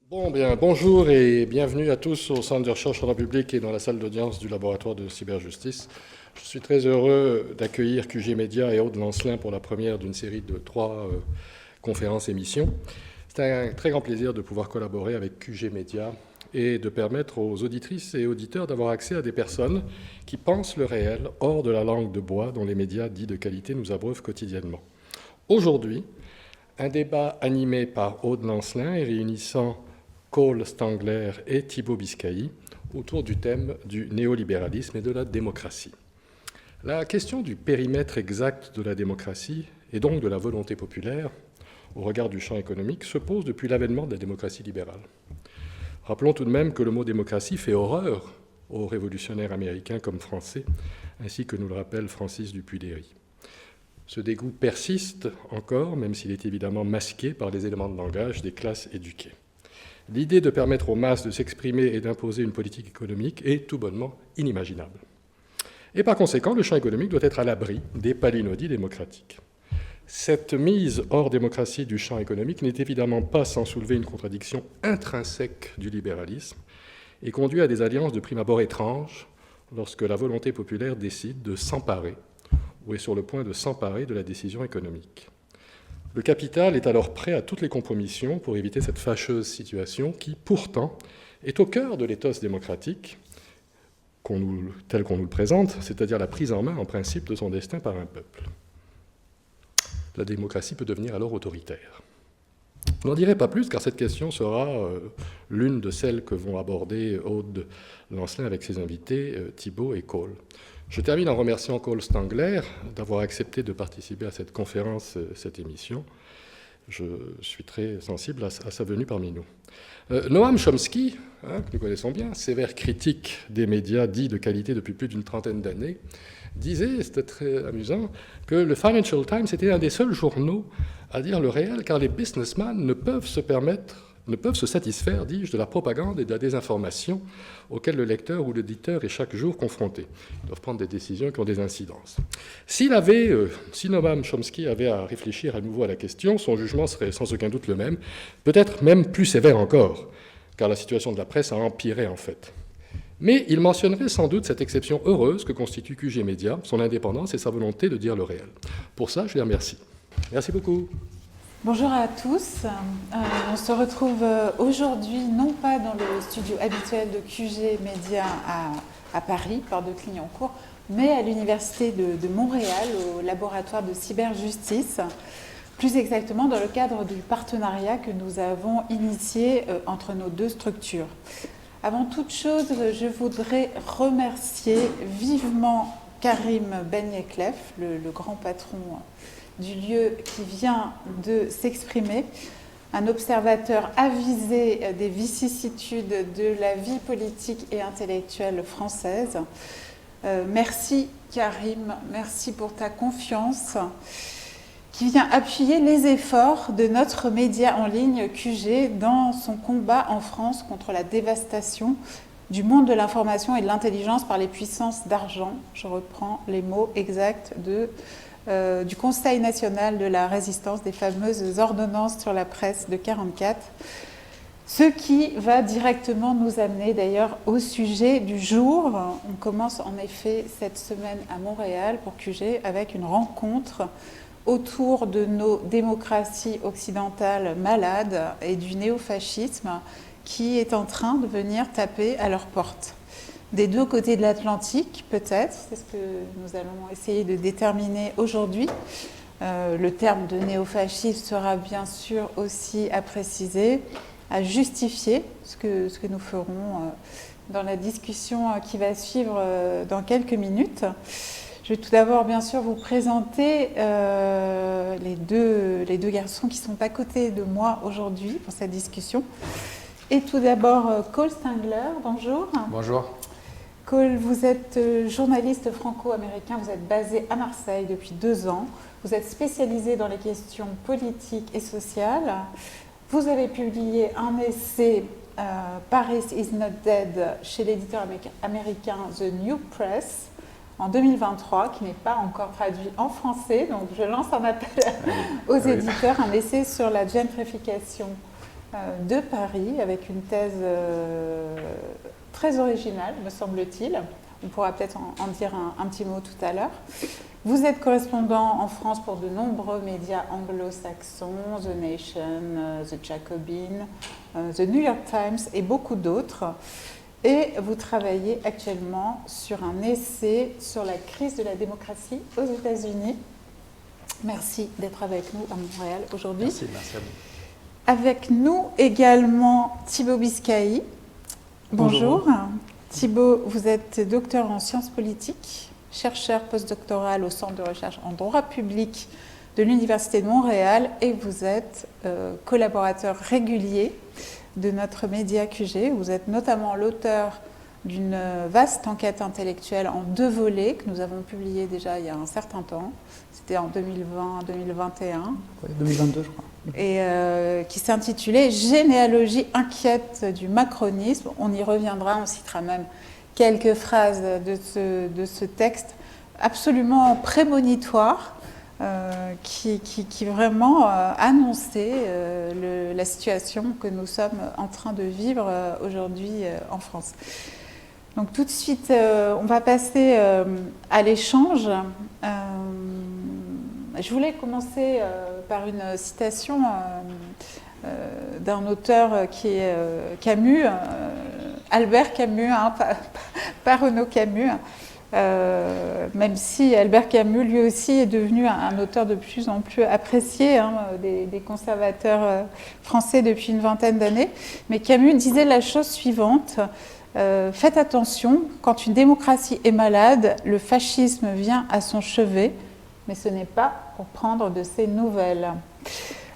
Bon, bien, bonjour et bienvenue à tous au Centre de recherche en droit public et dans la salle d'audience du laboratoire de cyberjustice. Je suis très heureux d'accueillir QG Média et Aude Lancelin pour la première d'une série de 3 conférences-émissions. C'est un très grand plaisir de pouvoir collaborer avec QG Média et de permettre aux auditrices et auditeurs d'avoir accès à des personnes qui pensent le réel hors de la langue de bois dont les médias dits de qualité nous abreuvent quotidiennement. Aujourd'hui, un débat animé par Aude Lancelin et réunissant Cole Stengler et Thibaut Biscaï autour du thème du néolibéralisme et de la démocratie. La question du périmètre exact de la démocratie et donc de la volonté populaire au regard du champ économique se pose depuis l'avènement de la démocratie libérale. Rappelons tout de même que le mot démocratie fait horreur aux révolutionnaires américains comme français, ainsi que nous le rappelle Francis Dupuy-Léry. Ce dégoût persiste encore, même s'il est évidemment masqué par les éléments de langage des classes éduquées. L'idée de permettre aux masses de s'exprimer et d'imposer une politique économique est tout bonnement inimaginable. Et par conséquent, le champ économique doit être à l'abri des palinodies démocratiques. Cette mise hors démocratie du champ économique n'est évidemment pas sans soulever une contradiction intrinsèque du libéralisme et conduit à des alliances de prime abord étranges lorsque la volonté populaire décide de s'emparer ou est sur le point de s'emparer de la décision économique. Le capital est alors prêt à toutes les compromissions pour éviter cette fâcheuse situation qui, pourtant, est au cœur de l'éthos démocratique, tel qu'on nous le présente, c'est-à-dire la prise en main, en principe, de son destin par un peuple. La démocratie peut devenir alors autoritaire. Je n'en dirai pas plus, car cette question sera l'une de celles que vont aborder Aude Lancelin avec ses invités, Thibaut et Cole. Je termine en remerciant Cole Stengler d'avoir accepté de participer à cette conférence, cette émission. Je suis très sensible à sa venue parmi nous. Noam Chomsky, que nous connaissons bien, sévère critique des médias dits de qualité depuis plus d'une trentaine d'années, disait, c'était très amusant, que le Financial Times était un des seuls journaux à dire le réel, car les businessmen ne peuvent se satisfaire, dis-je, de la propagande et de la désinformation auxquelles le lecteur ou l'éditeur est chaque jour confronté. Ils doivent prendre des décisions qui ont des incidences. Si Noam Chomsky avait à réfléchir à nouveau à la question, son jugement serait sans aucun doute le même, peut-être même plus sévère encore, car la situation de la presse a empiré en fait. Mais il mentionnerait sans doute cette exception heureuse que constitue QG Média, son indépendance et sa volonté de dire le réel. Pour ça, je les remercie. Merci beaucoup. Bonjour à tous. On se retrouve aujourd'hui, non pas dans le studio habituel de QG Média à Paris, porte de Clignancourt, mais à l'Université de Montréal, au laboratoire de cyberjustice, plus exactement dans le cadre du partenariat que nous avons initié entre nos deux structures. Avant toute chose, je voudrais remercier vivement Karim Benyeklef, le grand patron du lieu qui vient de s'exprimer, un observateur avisé des vicissitudes de la vie politique et intellectuelle française. Merci Karim, merci pour ta confiance qui vient appuyer les efforts de notre média en ligne QG dans son combat en France contre la dévastation du monde de l'information et de l'intelligence par les puissances d'argent. Je reprends les mots exacts du Conseil national de la résistance, des fameuses ordonnances sur la presse de 1944, ce qui va directement nous amener d'ailleurs au sujet du jour. On commence en effet cette semaine à Montréal pour QG avec une rencontre autour de nos démocraties occidentales malades et du néofascisme qui est en train de venir taper à leur porte. Des deux côtés de l'Atlantique, peut-être, c'est ce que nous allons essayer de déterminer aujourd'hui. Le terme de néofascisme sera bien sûr aussi à préciser, à justifier, ce que nous ferons dans la discussion qui va suivre dans quelques minutes. Je vais tout d'abord, bien sûr, vous présenter les deux garçons qui sont à côté de moi aujourd'hui pour cette discussion. Et tout d'abord, Cole Stengler, bonjour. Bonjour. Cole, vous êtes journaliste franco-américain, vous êtes basé à Marseille depuis 2 ans. Vous êtes spécialisé dans les questions politiques et sociales. Vous avez publié un essai Paris is not dead chez l'éditeur américain The New Press en 2023, qui n'est pas encore traduit en français. Donc je lance un appel aux éditeurs, un essai sur la gentrification de Paris avec une thèse très originale, me semble-t-il. On pourra peut-être en dire un petit mot tout à l'heure. Vous êtes correspondant en France pour de nombreux médias anglo-saxons, The Nation, The Jacobin, The New York Times et beaucoup d'autres. Et vous travaillez actuellement sur un essai sur la crise de la démocratie aux États-Unis. Merci d'être avec nous à Montréal aujourd'hui. Merci à vous. Avec nous également Thibaut Biscaï. Bonjour. Thibaut, vous êtes docteur en sciences politiques, chercheur postdoctoral au Centre de recherche en droit public de l'Université de Montréal et vous êtes collaborateur régulier de notre média QG. Vous êtes notamment l'auteur d'une vaste enquête intellectuelle en 2 volets que nous avons publiée déjà il y a un certain temps. C'était en 2020-2021. Oui, 2022, je crois. Et qui s'intitulait « Généalogie inquiète du macronisme ». On y reviendra, on citera même quelques phrases de ce texte absolument prémonitoire qui vraiment annonçait la situation que nous sommes en train de vivre aujourd'hui en France. Donc tout de suite, on va passer à l'échange. Je voulais commencer par une citation d'un auteur qui est Camus, Albert Camus, hein, pas Renaud Camus, même si Albert Camus lui aussi est devenu un auteur de plus en plus apprécié hein, des conservateurs français depuis une vingtaine d'années. Mais Camus disait la chose suivante. Faites attention, quand une démocratie est malade, le fascisme vient à son chevet, mais ce n'est pas pour prendre de ses nouvelles.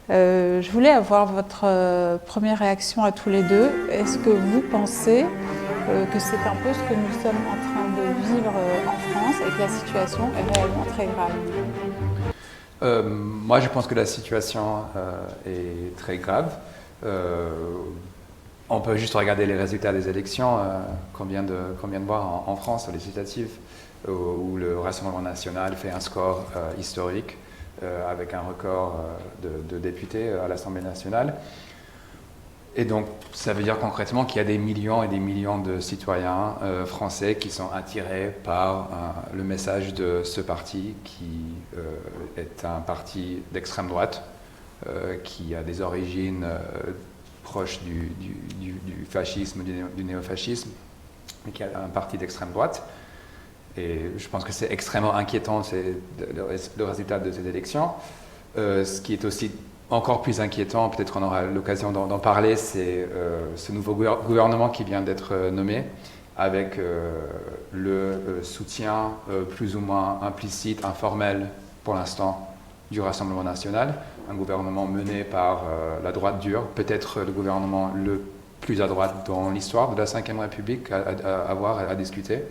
Je voulais avoir votre première réaction à tous les deux. Est-ce que vous pensez que c'est un peu ce que nous sommes en train de vivre en France et que la situation est réellement très grave? Moi, je pense que la situation est très grave. On peut juste regarder les résultats des élections qu'on vient de voir en France, aux législatives, où le Rassemblement national fait un score historique avec un record de députés à l'Assemblée nationale. Et donc, ça veut dire concrètement qu'il y a des millions et des millions de citoyens français qui sont attirés par le message de ce parti qui est un parti d'extrême droite, qui a des origines proche du fascisme, du néofascisme, mais qui est un parti d'extrême droite. Et je pense que c'est extrêmement inquiétant, le résultat de ces élections. Ce qui est aussi encore plus inquiétant, peut-être on aura l'occasion d'en parler, c'est ce nouveau gouvernement qui vient d'être nommé, avec le soutien plus ou moins implicite, informel pour l'instant, du Rassemblement national, un gouvernement mené par la droite dure, peut-être le gouvernement le plus à droite dans l'histoire de la Ve République à discuter.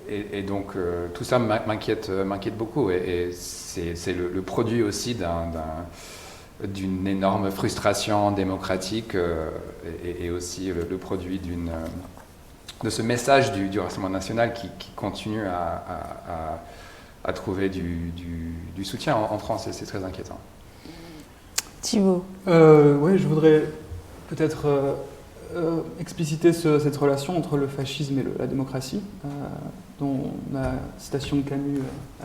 Et donc tout ça m'inquiète beaucoup et c'est le produit aussi d'une énorme frustration démocratique et aussi le produit de ce message du Rassemblement national qui continue à trouver du soutien en France, et c'est très inquiétant. Thibaut. Oui, je voudrais peut-être expliciter cette relation entre le fascisme et la démocratie, à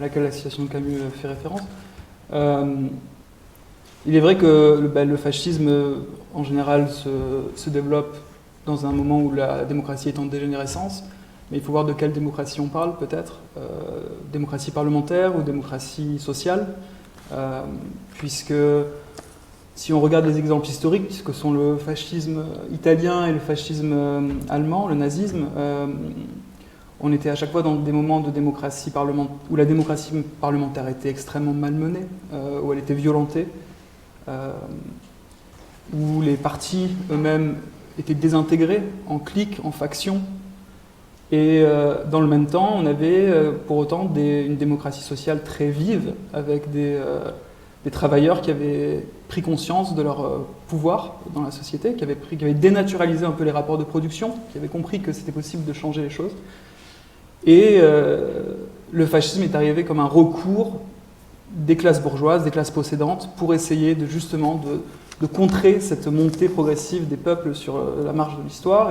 laquelle la citation de Camus fait référence. Il est vrai que le fascisme, en général, se développe dans un moment où la démocratie est en dégénérescence. Mais il faut voir de quelle démocratie on parle, peut-être. Démocratie parlementaire ou démocratie sociale. Puisque si on regarde les exemples historiques, que sont le fascisme italien et le fascisme allemand, le nazisme, on était à chaque fois dans des moments de démocratie où la démocratie parlementaire était extrêmement malmenée, où elle était violentée, où les partis eux-mêmes étaient désintégrés en cliques, en factions. Et dans le même temps, on avait pour autant une démocratie sociale très vive, avec des travailleurs qui avaient pris conscience de leur pouvoir dans la société, qui avaient dénaturalisé un peu les rapports de production, qui avaient compris que c'était possible de changer les choses. Et le fascisme est arrivé comme un recours des classes bourgeoises, des classes possédantes, pour essayer justement de contrer cette montée progressive des peuples sur la marge de l'histoire.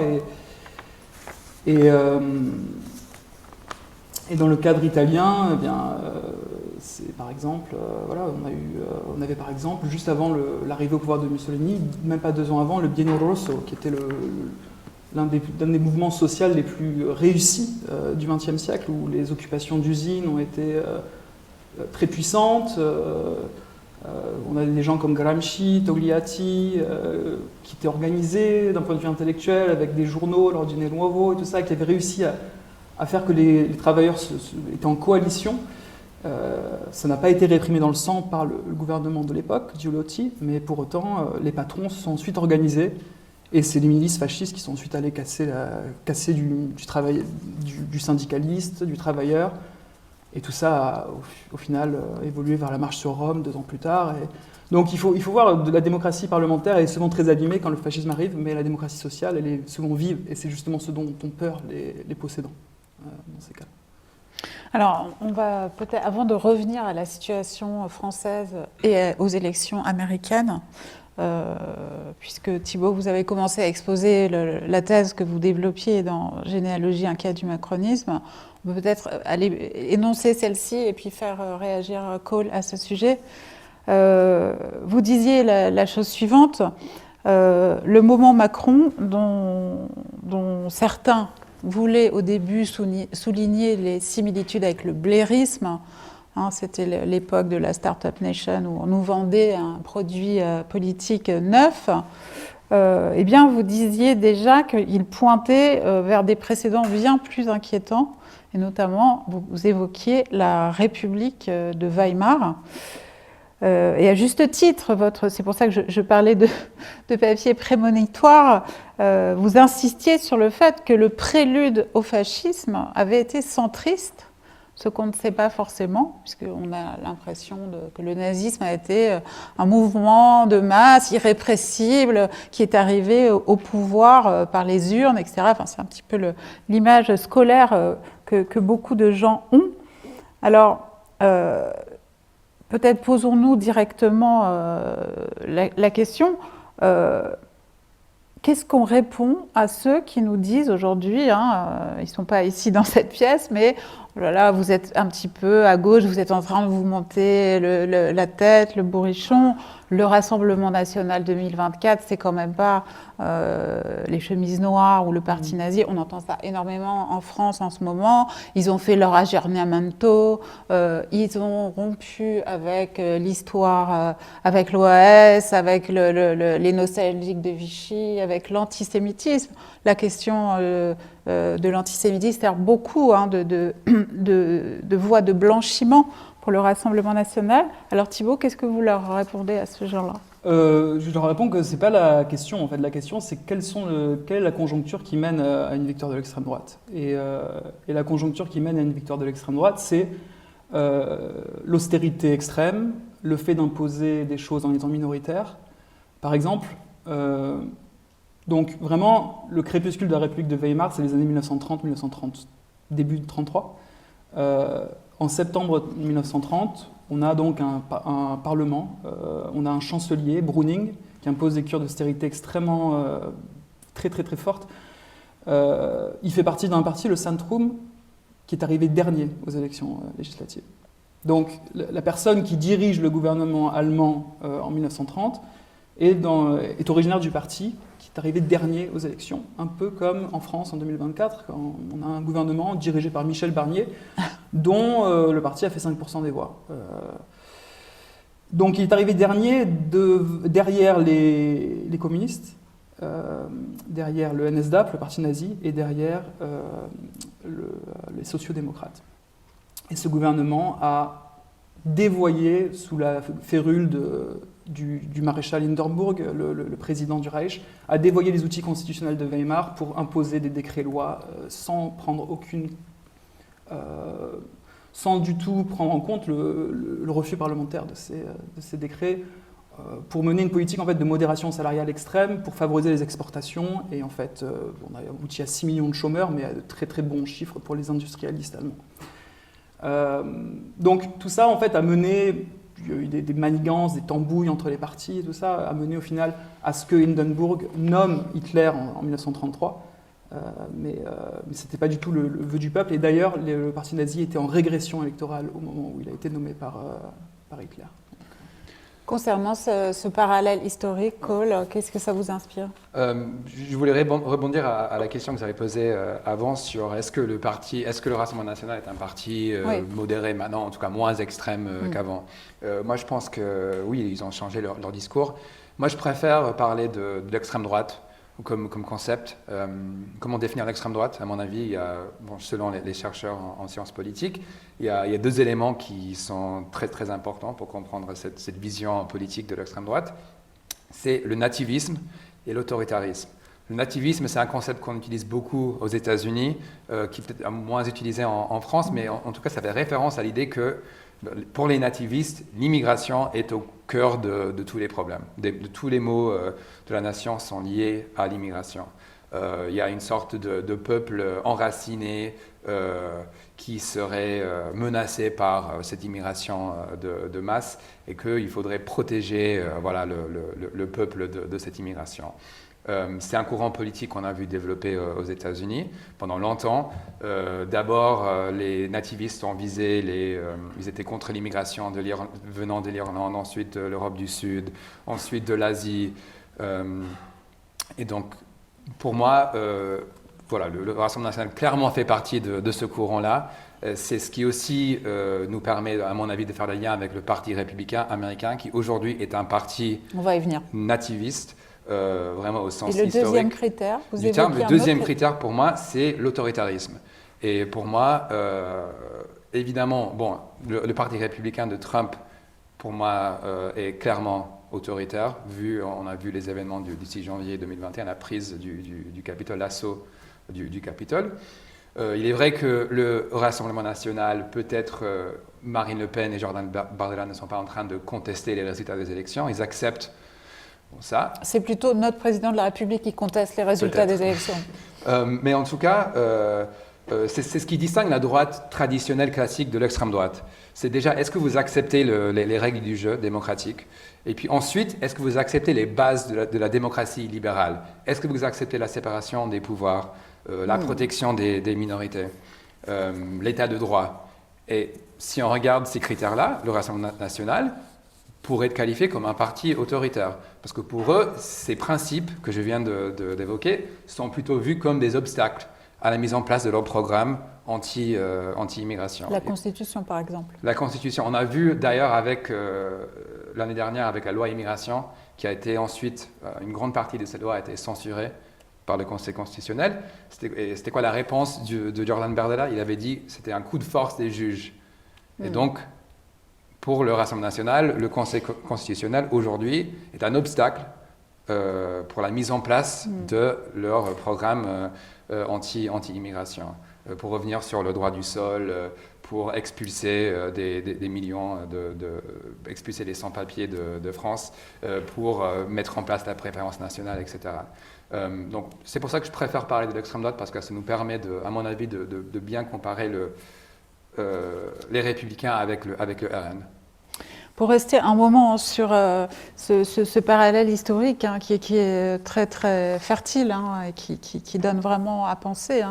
Et dans le cadre italien, eh bien, c'est par exemple, voilà, on avait par exemple, juste avant l'arrivée au pouvoir de Mussolini, même pas 2 ans avant, le Biennio Rosso, qui était l'un des mouvements sociaux les plus réussis du XXe siècle, où les occupations d'usines ont été très puissantes. On a des gens comme Gramsci, Togliatti, qui étaient organisés d'un point de vue intellectuel, avec des journaux, l'Ordine Nuovo et tout ça, qui avaient réussi à faire que les travailleurs étaient en coalition. Ça n'a pas été réprimé dans le sang par le gouvernement de l'époque, Giulotti, mais pour autant, les patrons se sont ensuite organisés, et c'est les milices fascistes qui sont ensuite allées casser du syndicaliste, du travailleur, et tout ça a, au final, évolué vers la marche sur Rome 2 ans plus tard. Donc il faut voir de la démocratie parlementaire, elle est souvent très abîmée quand le fascisme arrive, mais la démocratie sociale, elle est souvent vive, et c'est justement ce dont ont peur les possédants dans ces cas. Alors, on va peut-être, avant de revenir à la situation française et aux élections américaines, puisque Thibaut, vous avez commencé à exposer la thèse que vous développiez dans Généalogie inquiète du macronisme, on peut peut-être aller énoncer celle-ci et puis faire réagir Cole à ce sujet. Vous disiez la chose suivante, le moment Macron, dont certains voulaient au début souligner les similitudes avec le blairisme, c'était l'époque de la Startup Nation où on nous vendait un produit politique neuf, eh bien vous disiez déjà qu'il pointait vers des précédents bien plus inquiétants, et notamment vous évoquiez la République de Weimar. Et à juste titre, c'est pour ça que je parlais de papier prémonitoire, vous insistiez sur le fait que le prélude au fascisme avait été centriste, ce qu'on ne sait pas forcément, puisqu'on a l'impression que le nazisme a été un mouvement de masse irrépressible qui est arrivé au pouvoir par les urnes, etc. Enfin, c'est un petit peu l'image scolaire que beaucoup de gens ont. Alors, peut-être posons-nous directement la question, qu'est-ce qu'on répond à ceux qui nous disent aujourd'hui, ils ne sont pas ici dans cette pièce, mais oh là là, vous êtes un petit peu à gauche, vous êtes en train de vous monter la tête, le bourrichon, le Rassemblement national 2024, c'est quand même pas les chemises noires ou le parti nazi, on entend ça énormément en France en ce moment, ils ont fait leur aggiornamento, ils ont rompu avec l'histoire, avec l'OAS, avec les nostalgiques de Vichy, avec l'antisémitisme. La question de l'antisémitisme sert beaucoup de voie de blanchiment pour le Rassemblement national. Alors Thibaut, qu'est-ce que vous leur répondez à ce genre-là ? Je leur réponds que c'est pas la question. En fait, la question, c'est quelle est la conjoncture qui mène à une victoire de l'extrême droite. Et la conjoncture qui mène à une victoire de l'extrême droite, c'est l'austérité extrême, le fait d'imposer des choses en étant minoritaire. Par exemple, donc vraiment, le crépuscule de la République de Weimar, c'est les années 1930-1930, début de 1933. En septembre 1930, on a donc un parlement, on a un chancelier, Brüning, qui impose des cures d'austérité extrêmement très fortes. Il fait partie d'un parti, le Centrum, qui est arrivé dernier aux élections législatives. Donc la personne qui dirige le gouvernement allemand en 1930 est originaire du parti qui est arrivé dernier aux élections, un peu comme en France en 2024, quand on a un gouvernement dirigé par Michel Barnier, dont le parti a fait 5% des voix. Donc il est arrivé dernier derrière les communistes, derrière le NSDAP, le parti nazi, et derrière les sociodémocrates. Et ce gouvernement a dévoyé sous la férule du maréchal Hindenburg, le président du Reich, a dévoyé les outils constitutionnels de Weimar pour imposer des décrets-lois sans du tout prendre en compte le refus parlementaire de ces décrets, pour mener une politique en fait, de modération salariale extrême, pour favoriser les exportations. Et en fait, on a abouti à 6 millions de chômeurs, mais à de très bons chiffres pour les industrialistes allemands. Donc tout ça en fait a mené il y a eu des manigances, des tambouilles entre les partis et tout ça, a mené au final à ce que Hindenburg nomme Hitler en 1933. Mais ce n'était pas du tout le vœu du peuple. Et d'ailleurs, le parti nazi était en régression électorale au moment où il a été nommé par Hitler. Concernant ce parallèle historique, Cole, qu'est-ce que ça vous inspire? Je voulais rebondir à la question que vous avez posée avant sur est-ce que le Rassemblement national est un parti modéré maintenant, en tout cas moins extrême qu'avant. Moi, je pense que oui, ils ont changé leur discours. Moi, je préfère parler de l'extrême droite comme concept. Comment définir l'extrême droite? À mon avis, il y a, selon les chercheurs en sciences politiques, il y a deux éléments qui sont très, très importants pour comprendre cette vision politique de l'extrême droite. C'est le nativisme et l'autoritarisme. Le nativisme, c'est un concept qu'on utilise beaucoup aux États-Unis, qui est peut-être moins utilisé en France, mais en tout cas, ça fait référence à l'idée que pour les nativistes, l'immigration est au cœur de tous les problèmes. De tous les maux de la nation sont liés à l'immigration. Il y a une sorte de peuple enraciné qui serait menacé par cette immigration de masse et qu'il faudrait protéger le peuple de cette immigration. C'est un courant politique qu'on a vu développer aux États-Unis pendant longtemps. D'abord, les nativistes ont visé, ils étaient contre l'immigration venant de l'Irlande, ensuite de l'Europe du Sud, ensuite de l'Asie. Et donc, pour moi, le Rassemblement national clairement fait partie de ce courant-là. C'est ce qui aussi nous permet, à mon avis, de faire le lien avec le Parti républicain américain, qui aujourd'hui est un parti nativiste. Vraiment au sens historique. Et le deuxième critère, du terme. Le deuxième critère pour moi, c'est l'autoritarisme. Et pour moi, évidemment, le Parti républicain de Trump, pour moi, est clairement autoritaire. On a vu les événements du 6 janvier 2021, la prise du Capitole, l'assaut du Capitole. Il est vrai que le Rassemblement national, peut-être Marine Le Pen et Jordan Bardella ne sont pas en train de contester les résultats des élections. Ils acceptent ça. C'est plutôt notre président de la République qui conteste les résultats des élections. Mais en tout cas, c'est ce qui distingue la droite traditionnelle classique de l'extrême droite. C'est déjà, est-ce que vous acceptez les règles du jeu démocratique? Et puis ensuite, est-ce que vous acceptez les bases de la démocratie libérale? Est-ce que vous acceptez la séparation des pouvoirs, la protection des minorités, l'état de droit? Et si on regarde ces critères-là, le Rassemblement national pourrait être qualifié comme un parti autoritaire. Parce que pour eux, ces principes que je viens d'évoquer sont plutôt vus comme des obstacles à la mise en place de leur programme anti-immigration. La Constitution, par exemple. La Constitution. On a vu d'ailleurs l'année dernière avec la loi immigration, qui a été ensuite, une grande partie de cette loi a été censurée par le Conseil constitutionnel. C'était quoi la réponse de Jordan Bardella? Il avait dit que c'était un coup de force des juges. Et donc, pour le Rassemblement national, le Conseil constitutionnel, aujourd'hui, est un obstacle pour la mise en place de leur programme anti-immigration. Pour revenir sur le droit du sol, pour expulser des millions, expulser les sans-papiers de France, pour mettre en place la préférence nationale, etc. Donc, c'est pour ça que je préfère parler de l'extrême droite, parce que ça nous permet, à mon avis, de bien comparer les républicains avec le RN. Pour rester un moment sur ce parallèle historique qui est très très fertile et qui donne vraiment à penser,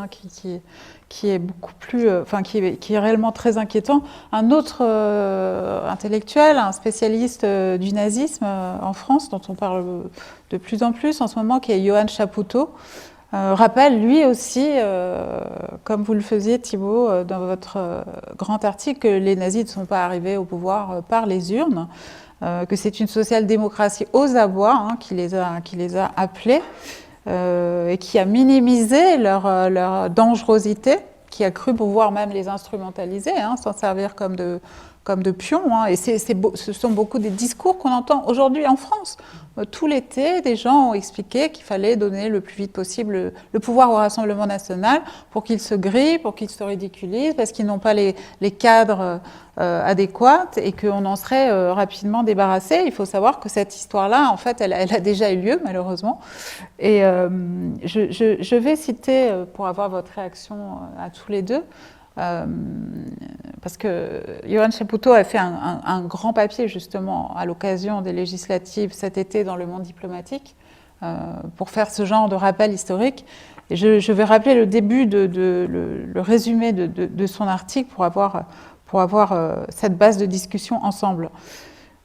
qui est beaucoup plus, qui est réellement très inquiétant. Un autre intellectuel, un spécialiste du nazisme en France, dont on parle de plus en plus en ce moment, qui est Johann Chapoutot, rappelle lui aussi, comme vous le faisiez Thibaut dans votre grand article, que les nazis ne sont pas arrivés au pouvoir par les urnes, que c'est une social-démocratie aux abois qui les a appelés et qui a minimisé leur dangerosité, qui a cru pouvoir même les instrumentaliser, s'en servir comme de pions. Et ce sont beaucoup des discours qu'on entend aujourd'hui en France. Tout l'été, des gens ont expliqué qu'il fallait donner le plus vite possible le pouvoir au Rassemblement national pour qu'ils se grillent, pour qu'ils se ridiculisent, parce qu'ils n'ont pas les cadres adéquats et qu'on en serait rapidement débarrassé. Il faut savoir que cette histoire-là, en fait, elle a déjà eu lieu, malheureusement. Et je vais citer, pour avoir votre réaction à tous les deux, Parce que Yoann Chapoutot a fait un grand papier justement à l'occasion des législatives cet été dans le Monde diplomatique pour faire ce genre de rappel historique. Et je vais rappeler le début, le résumé de son article pour avoir cette base de discussion ensemble.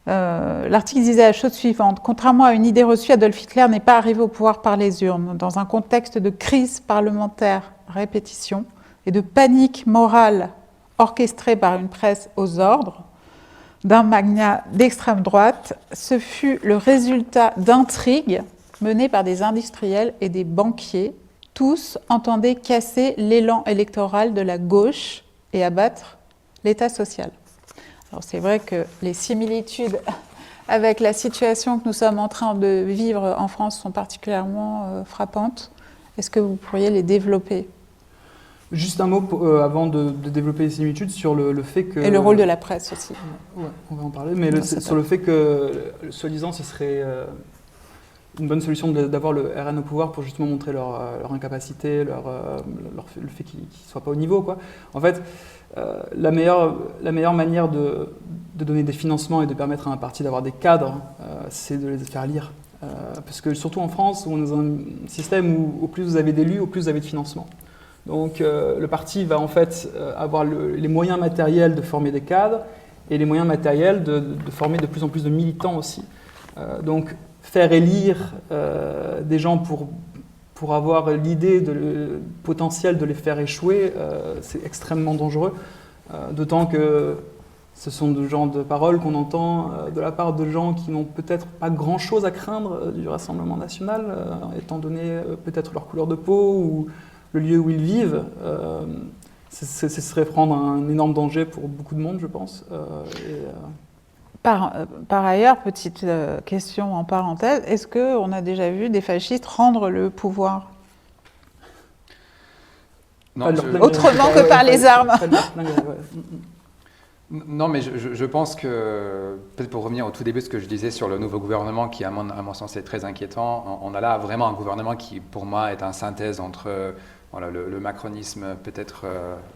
L'article disait la chose suivante. Contrairement à une idée reçue, Adolf Hitler n'est pas arrivé au pouvoir par les urnes. Dans un contexte de crise parlementaire, répétition, et de panique morale orchestrée par une presse aux ordres, d'un magnat d'extrême droite, ce fut le résultat d'intrigues menées par des industriels et des banquiers. Tous entendaient casser l'élan électoral de la gauche et abattre l'État social. Alors c'est vrai que les similitudes avec la situation que nous sommes en train de vivre en France sont particulièrement frappantes. Est-ce que vous pourriez les développer ? Juste un mot avant de développer les similitudes sur le fait que... Et le rôle de la presse aussi. Ouais, on va en parler, mais sur le fait que, soi-disant, ce serait une bonne solution d'avoir le RN au pouvoir pour justement montrer leur incapacité, le fait qu'ils ne soient pas au niveau, quoi. En fait, la meilleure manière de donner des financements et de permettre à un parti d'avoir des cadres, c'est de les faire lire. Parce que surtout en France, on est dans un système où au plus vous avez d'élus, au plus vous avez de financement. Donc le parti va en fait avoir les moyens matériels de former des cadres et les moyens matériels de former de plus en plus de militants aussi. Donc faire élire des gens pour avoir l'idée potentielle de les faire échouer, c'est extrêmement dangereux. D'autant que ce sont de genres de paroles qu'on entend de la part de gens qui n'ont peut-être pas grand-chose à craindre du Rassemblement national, étant donné peut-être leur couleur de peau ou le lieu où ils vivent. Ce serait prendre un énorme danger pour beaucoup de monde, je pense. Par ailleurs, petite question en parenthèse, est-ce qu'on a déjà vu des fascistes rendre le pouvoir ? Non, autrement que par les armes. Non, mais je pense que, peut-être pour revenir au tout début de ce que je disais sur le nouveau gouvernement, qui à mon sens est très inquiétant, on a là vraiment un gouvernement qui, pour moi, est un synthèse entre le macronisme peut-être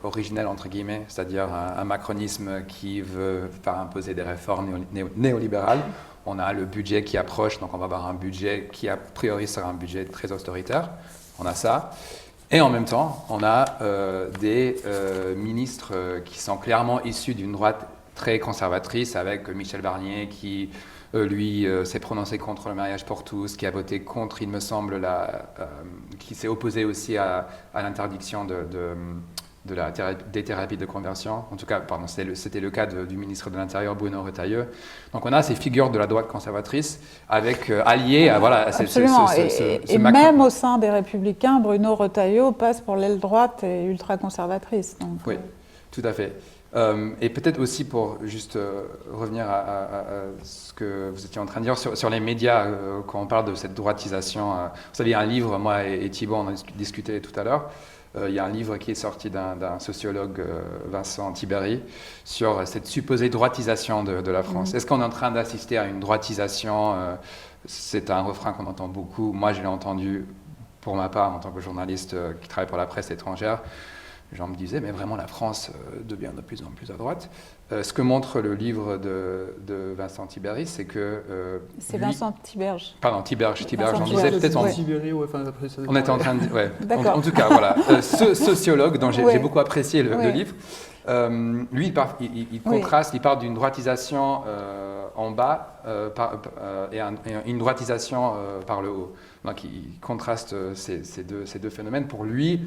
originel, entre guillemets, c'est-à-dire un macronisme qui veut faire imposer des réformes néolibérales. On a le budget qui approche, donc on va avoir un budget qui, a priori, sera un budget très austéritaire. On a ça. Et en même temps, on a des ministres qui sont clairement issus d'une droite très conservatrice, avec Michel Barnier qui, lui, s'est prononcé contre le mariage pour tous, qui a voté contre, il me semble, qui s'est opposé aussi à l'interdiction des thérapies de conversion. En tout cas, pardon, c'était le cas du ministre de l'Intérieur, Bruno Retailleau. Donc on a ces figures de la droite conservatrice avec alliés à Absolument. Et même au sein des Républicains, Bruno Retailleau passe pour l'aile droite et ultra-conservatrice. Donc, oui, tout à fait. Et peut-être aussi pour juste revenir à ce que vous étiez en train de dire sur les médias, quand on parle de cette droitisation. Vous savez, il y a un livre, moi et Thibault, on en a discuté tout à l'heure. Il y a un livre qui est sorti d'un sociologue, Vincent Tiberi, sur cette supposée droitisation de la France. Est-ce qu'on est en train d'assister à une droitisation ? C'est un refrain qu'on entend beaucoup. Moi, je l'ai entendu, pour ma part, en tant que journaliste qui travaille pour la presse étrangère. Les gens me disaient, mais vraiment, la France devient de plus en plus à droite. Ce que montre le livre de Vincent Tiberi, c'est que... c'est Vincent Tiberge. Pardon, Tiberge, j'en Tiberge. disais peut-être en... Tiberi, ouais, enfin, après, ça... On était en train de... Ouais. D'accord. En tout cas, voilà. Ce sociologue, dont j'ai beaucoup apprécié le livre, lui, il contraste, il parle d'une droitisation en bas et une droitisation par le haut. Donc, il contraste ces deux phénomènes. Pour lui,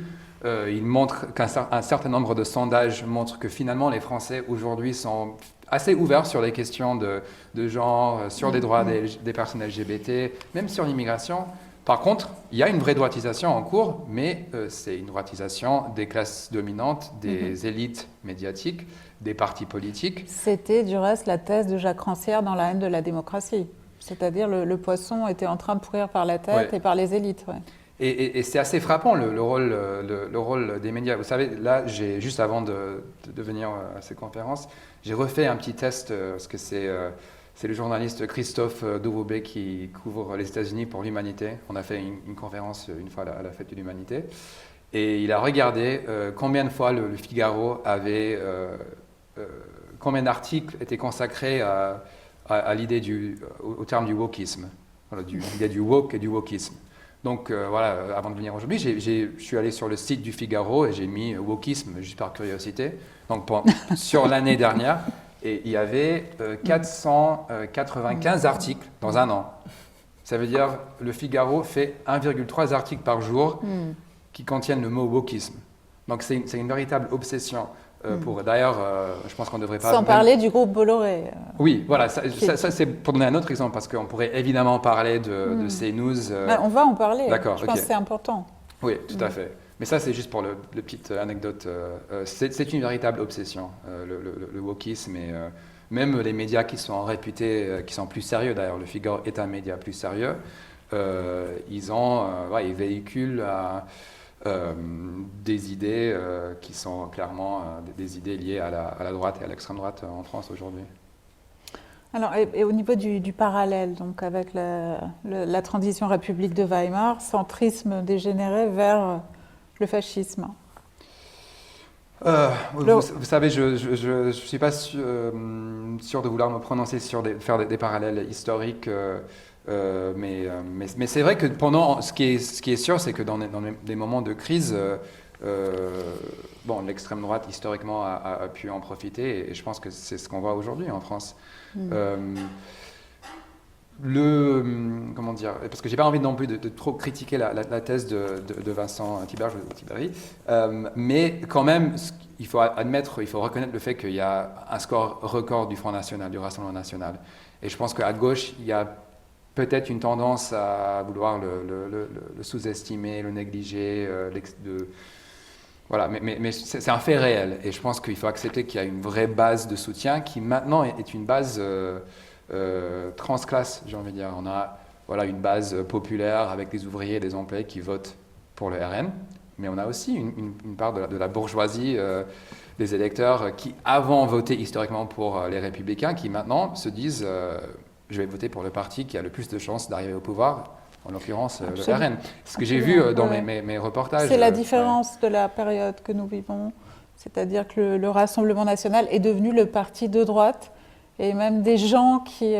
il montre qu'un certain nombre de sondages montrent que finalement, les Français aujourd'hui sont assez ouverts sur les questions de genre, sur les droits des personnes LGBT, même sur l'immigration. Par contre, il y a une vraie droitisation en cours, mais c'est une droitisation des classes dominantes, des élites médiatiques, des partis politiques. C'était du reste la thèse de Jacques Rancière dans La haine de la démocratie. C'est-à-dire le poisson était en train de pourrir par la tête et par les élites. Ouais. Et c'est assez frappant le rôle des médias. Vous savez, là, juste avant de venir à cette conférence, j'ai refait un petit test, parce que c'est le journaliste Christophe Douvoubé qui couvre les États-Unis pour l'Humanité. On a fait une conférence une fois à la Fête de l'Humanité. Et il a regardé combien de fois le Figaro avait, combien d'articles étaient consacrés à l'idée au terme du wokisme, voilà, l'idée du woke et du wokisme. Donc voilà, avant de venir aujourd'hui, je suis allé sur le site du Figaro et j'ai mis wokisme juste par curiosité. Donc sur l'année dernière, et il y avait 495 articles dans un an. Ça veut dire le Figaro fait 1,3 articles par jour qui contiennent le mot wokisme. Donc c'est une véritable obsession. D'ailleurs, je pense qu'on ne devrait pas... Sans parler du groupe Bolloré. Oui, voilà, ça c'est pour donner un autre exemple, parce qu'on pourrait évidemment parler de CNews. On va en parler, D'accord, je pense que c'est important. Oui, tout à fait. Mais ça, c'est juste pour le petite anecdote. C'est une véritable obsession, le wokisme. Et même les médias qui sont réputés, qui sont plus sérieux, d'ailleurs, le Figaro est un média plus sérieux, ils véhiculent... des idées qui sont clairement des idées liées à la droite et à l'extrême droite en France aujourd'hui. Alors, et au niveau du parallèle, donc avec la transition République de Weimar, centrisme dégénéré vers le fascisme. Vous savez, je ne suis pas sûr de vouloir me prononcer faire des parallèles historiques. Mais c'est vrai que ce qui est sûr, c'est que dans des moments de crise, l'extrême droite, historiquement, a pu en profiter, et je pense que c'est ce qu'on voit aujourd'hui en France. Comment dire, parce que j'ai pas envie non plus de trop critiquer la thèse de Vincent Tiberi, mais quand même, il faut admettre, il faut reconnaître le fait qu'il y a un score record du Front National, du Rassemblement National. Et je pense qu'à gauche, il y a peut-être une tendance à vouloir le sous-estimer, le négliger, voilà, mais c'est un fait réel. Et je pense qu'il faut accepter qu'il y a une vraie base de soutien qui maintenant est une base transclasse, j'ai envie de dire. On a une base populaire avec des ouvriers, des employés qui votent pour le RN, mais on a aussi une part de la bourgeoisie, des électeurs qui avant votaient historiquement pour les Républicains, qui maintenant se disent je vais voter pour le parti qui a le plus de chances d'arriver au pouvoir, en l'occurrence le RN. Ce que j'ai vu dans mes reportages... C'est la différence de la période que nous vivons, c'est-à-dire que le Rassemblement National est devenu le parti de droite, et même des gens qui,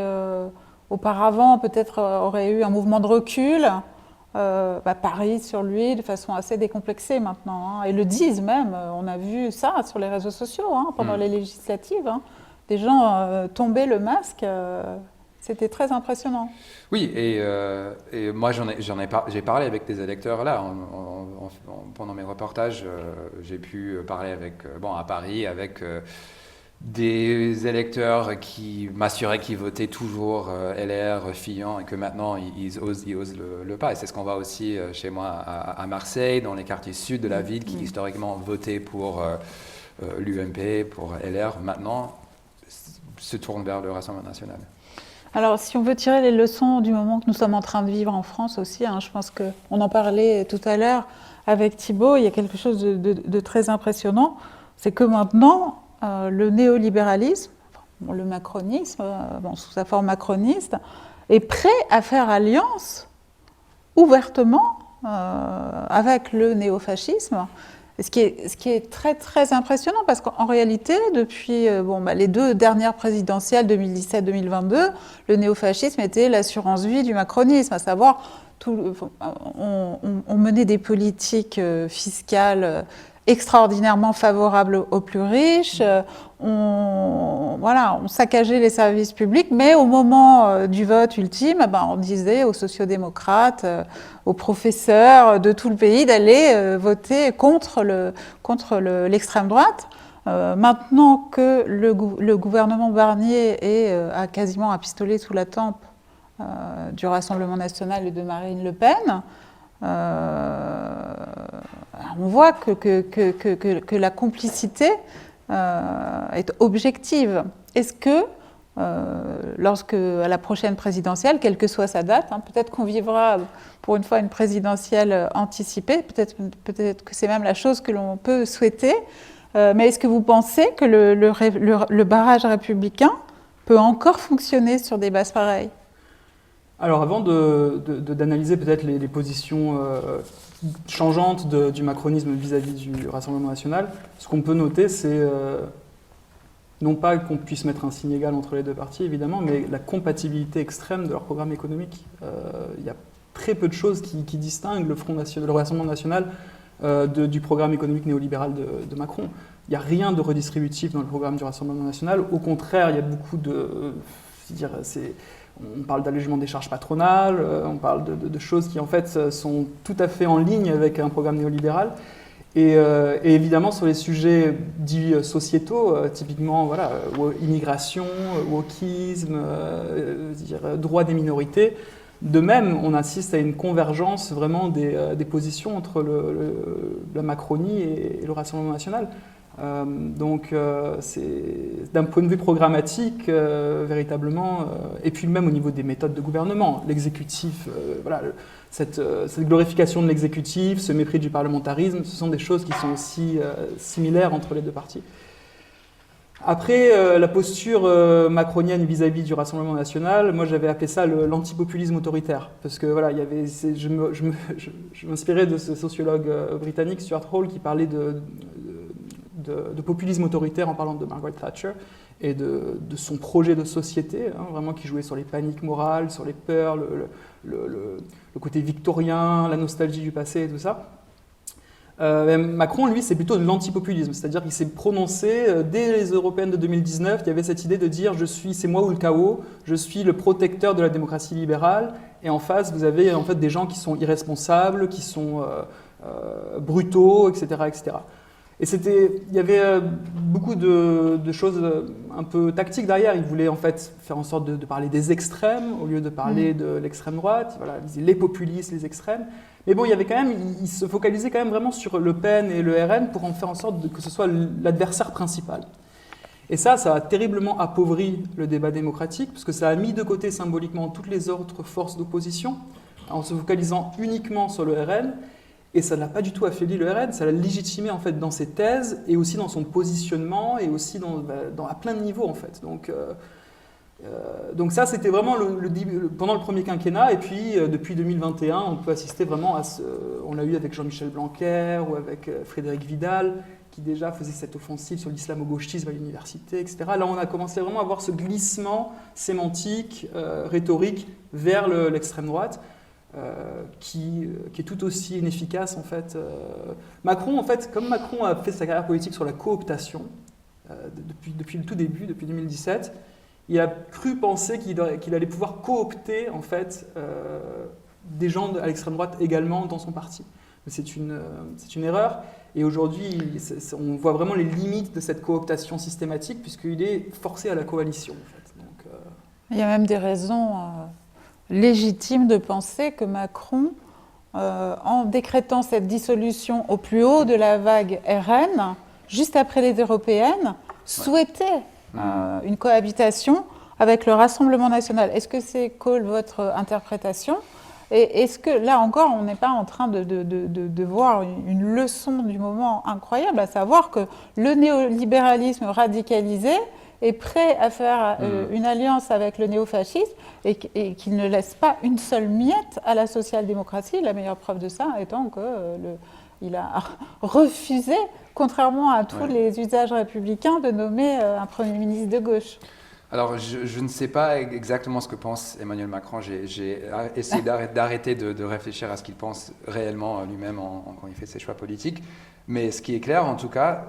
auparavant, peut-être auraient eu un mouvement de recul, parient sur lui de façon assez décomplexée maintenant, et le disent même. On a vu ça sur les réseaux sociaux pendant les législatives. Des gens tombaient le masque... C'était très impressionnant. Oui, et moi j'ai parlé avec des électeurs là, pendant mes reportages, j'ai pu parler à Paris avec des électeurs qui m'assuraient qu'ils votaient toujours LR, Fillon, et que maintenant ils osent le pas. Et c'est ce qu'on voit aussi chez moi à Marseille, dans les quartiers sud de la ville, qui historiquement votaient pour l'UMP, pour LR, maintenant se tournent vers le Rassemblement National. Alors, si on veut tirer les leçons du moment que nous sommes en train de vivre en France aussi, je pense qu'on en parlait tout à l'heure avec Thibaut, il y a quelque chose de très impressionnant, c'est que maintenant, le néolibéralisme, le macronisme, sous sa forme macroniste, est prêt à faire alliance ouvertement avec le néofascisme. Ce qui est très, très impressionnant, parce qu'en réalité, depuis les deux dernières présidentielles, 2017-2022, le néofascisme était l'assurance vie du macronisme, à savoir, on menait des politiques fiscales extraordinairement favorables aux plus riches, on saccageait les services publics, mais au moment du vote ultime, on disait aux sociodémocrates, aux professeurs de tout le pays d'aller voter contre l'extrême droite. Maintenant que le gouvernement Barnier a quasiment un pistolet sous la tempe du Rassemblement National et de Marine Le Pen, on voit que la complicité est objective. Est-ce que, lorsque à la prochaine présidentielle, quelle que soit sa date, peut-être qu'on vivra pour une fois une présidentielle anticipée, peut-être que c'est même la chose que l'on peut souhaiter, mais est-ce que vous pensez que le barrage républicain peut encore fonctionner sur des bases pareilles ? Alors avant d'analyser peut-être les positions changeante du macronisme vis-à-vis du Rassemblement national. Ce qu'on peut noter, c'est non pas qu'on puisse mettre un signe égal entre les deux partis, évidemment, mais la compatibilité extrême de leur programme économique. Il y a très peu de choses qui distinguent le Rassemblement national du programme économique néolibéral de Macron. Il n'y a rien de redistributif dans le programme du Rassemblement national. Au contraire, il y a beaucoup de... On parle d'allègement des charges patronales, on parle de choses qui en fait sont tout à fait en ligne avec un programme néolibéral. Et évidemment sur les sujets dits sociétaux, typiquement voilà, immigration, wokisme, droit des minorités, de même on assiste à une convergence vraiment des positions entre la Macronie et le Rassemblement national. Donc c'est d'un point de vue programmatique véritablement et puis même au niveau des méthodes de gouvernement, l'exécutif, voilà, cette glorification de l'exécutif, ce mépris du parlementarisme, ce sont des choses qui sont aussi similaires entre les deux partis. Après la posture macronienne vis-à-vis du Rassemblement national, moi j'avais appelé ça l'antipopulisme autoritaire, parce que voilà, il y avait, je m'inspirais de ce sociologue britannique Stuart Hall qui parlait de populisme autoritaire en parlant de Margaret Thatcher et de son projet de société, hein, vraiment qui jouait sur les paniques morales, sur les peurs, le côté victorien, la nostalgie du passé et tout ça. Macron, lui, c'est plutôt de l'antipopulisme, c'est-à-dire qu'il s'est prononcé dès les européennes de 2019, il y avait cette idée de dire c'est moi ou le chaos, je suis le protecteur de la démocratie libérale, et en face, vous avez en fait des gens qui sont irresponsables, qui sont brutaux, etc., etc. Et il y avait beaucoup de choses un peu tactiques derrière. Il voulait en fait faire en sorte de parler des extrêmes au lieu de parler de l'extrême droite. Voilà, il disait les populistes, les extrêmes. Mais bon, il se focalisait quand même vraiment sur Le Pen et le RN pour en faire en sorte que ce soit l'adversaire principal. Et ça a terriblement appauvri le débat démocratique, parce que ça a mis de côté symboliquement toutes les autres forces d'opposition, en se focalisant uniquement sur le RN. Et ça n'a pas du tout affaibli le RN, ça l'a légitimé en fait dans ses thèses et aussi dans son positionnement et aussi à plein de niveaux en fait. Donc ça c'était vraiment pendant le premier quinquennat, et puis depuis 2021 on peut assister vraiment à on l'a eu avec Jean-Michel Blanquer ou avec Frédéric Vidal qui déjà faisait cette offensive sur l'islamo-gauchisme à l'université, etc. Là on a commencé vraiment à voir ce glissement sémantique, rhétorique vers l'extrême droite. Qui est tout aussi inefficace en fait. Macron, en fait, comme Macron a fait sa carrière politique sur la cooptation depuis le tout début, depuis 2017, il a cru penser qu'il allait pouvoir coopter en fait des gens à l'extrême droite également dans son parti. C'est une erreur. Et aujourd'hui, on voit vraiment les limites de cette cooptation systématique puisqu'il est forcé à la coalition. En fait. Donc, il y a même des raisons légitime de penser que Macron, en décrétant cette dissolution au plus haut de la vague RN, juste après les européennes, souhaitait une cohabitation avec le Rassemblement national. Est-ce que c'est, Cole, votre interprétation ? Et est-ce que, là encore, on n'est pas en train de voir une leçon du moment incroyable, à savoir que le néolibéralisme radicalisé est prêt à faire une alliance avec le néofascisme et qu'il ne laisse pas une seule miette à la social-démocratie. La meilleure preuve de ça étant qu'il a refusé, contrairement à tous les usages républicains, de nommer un Premier ministre de gauche. Alors, je ne sais pas exactement ce que pense Emmanuel Macron. J'ai essayé d'arrêter de réfléchir à ce qu'il pense réellement lui-même quand il fait ses choix politiques. Mais ce qui est clair, en tout cas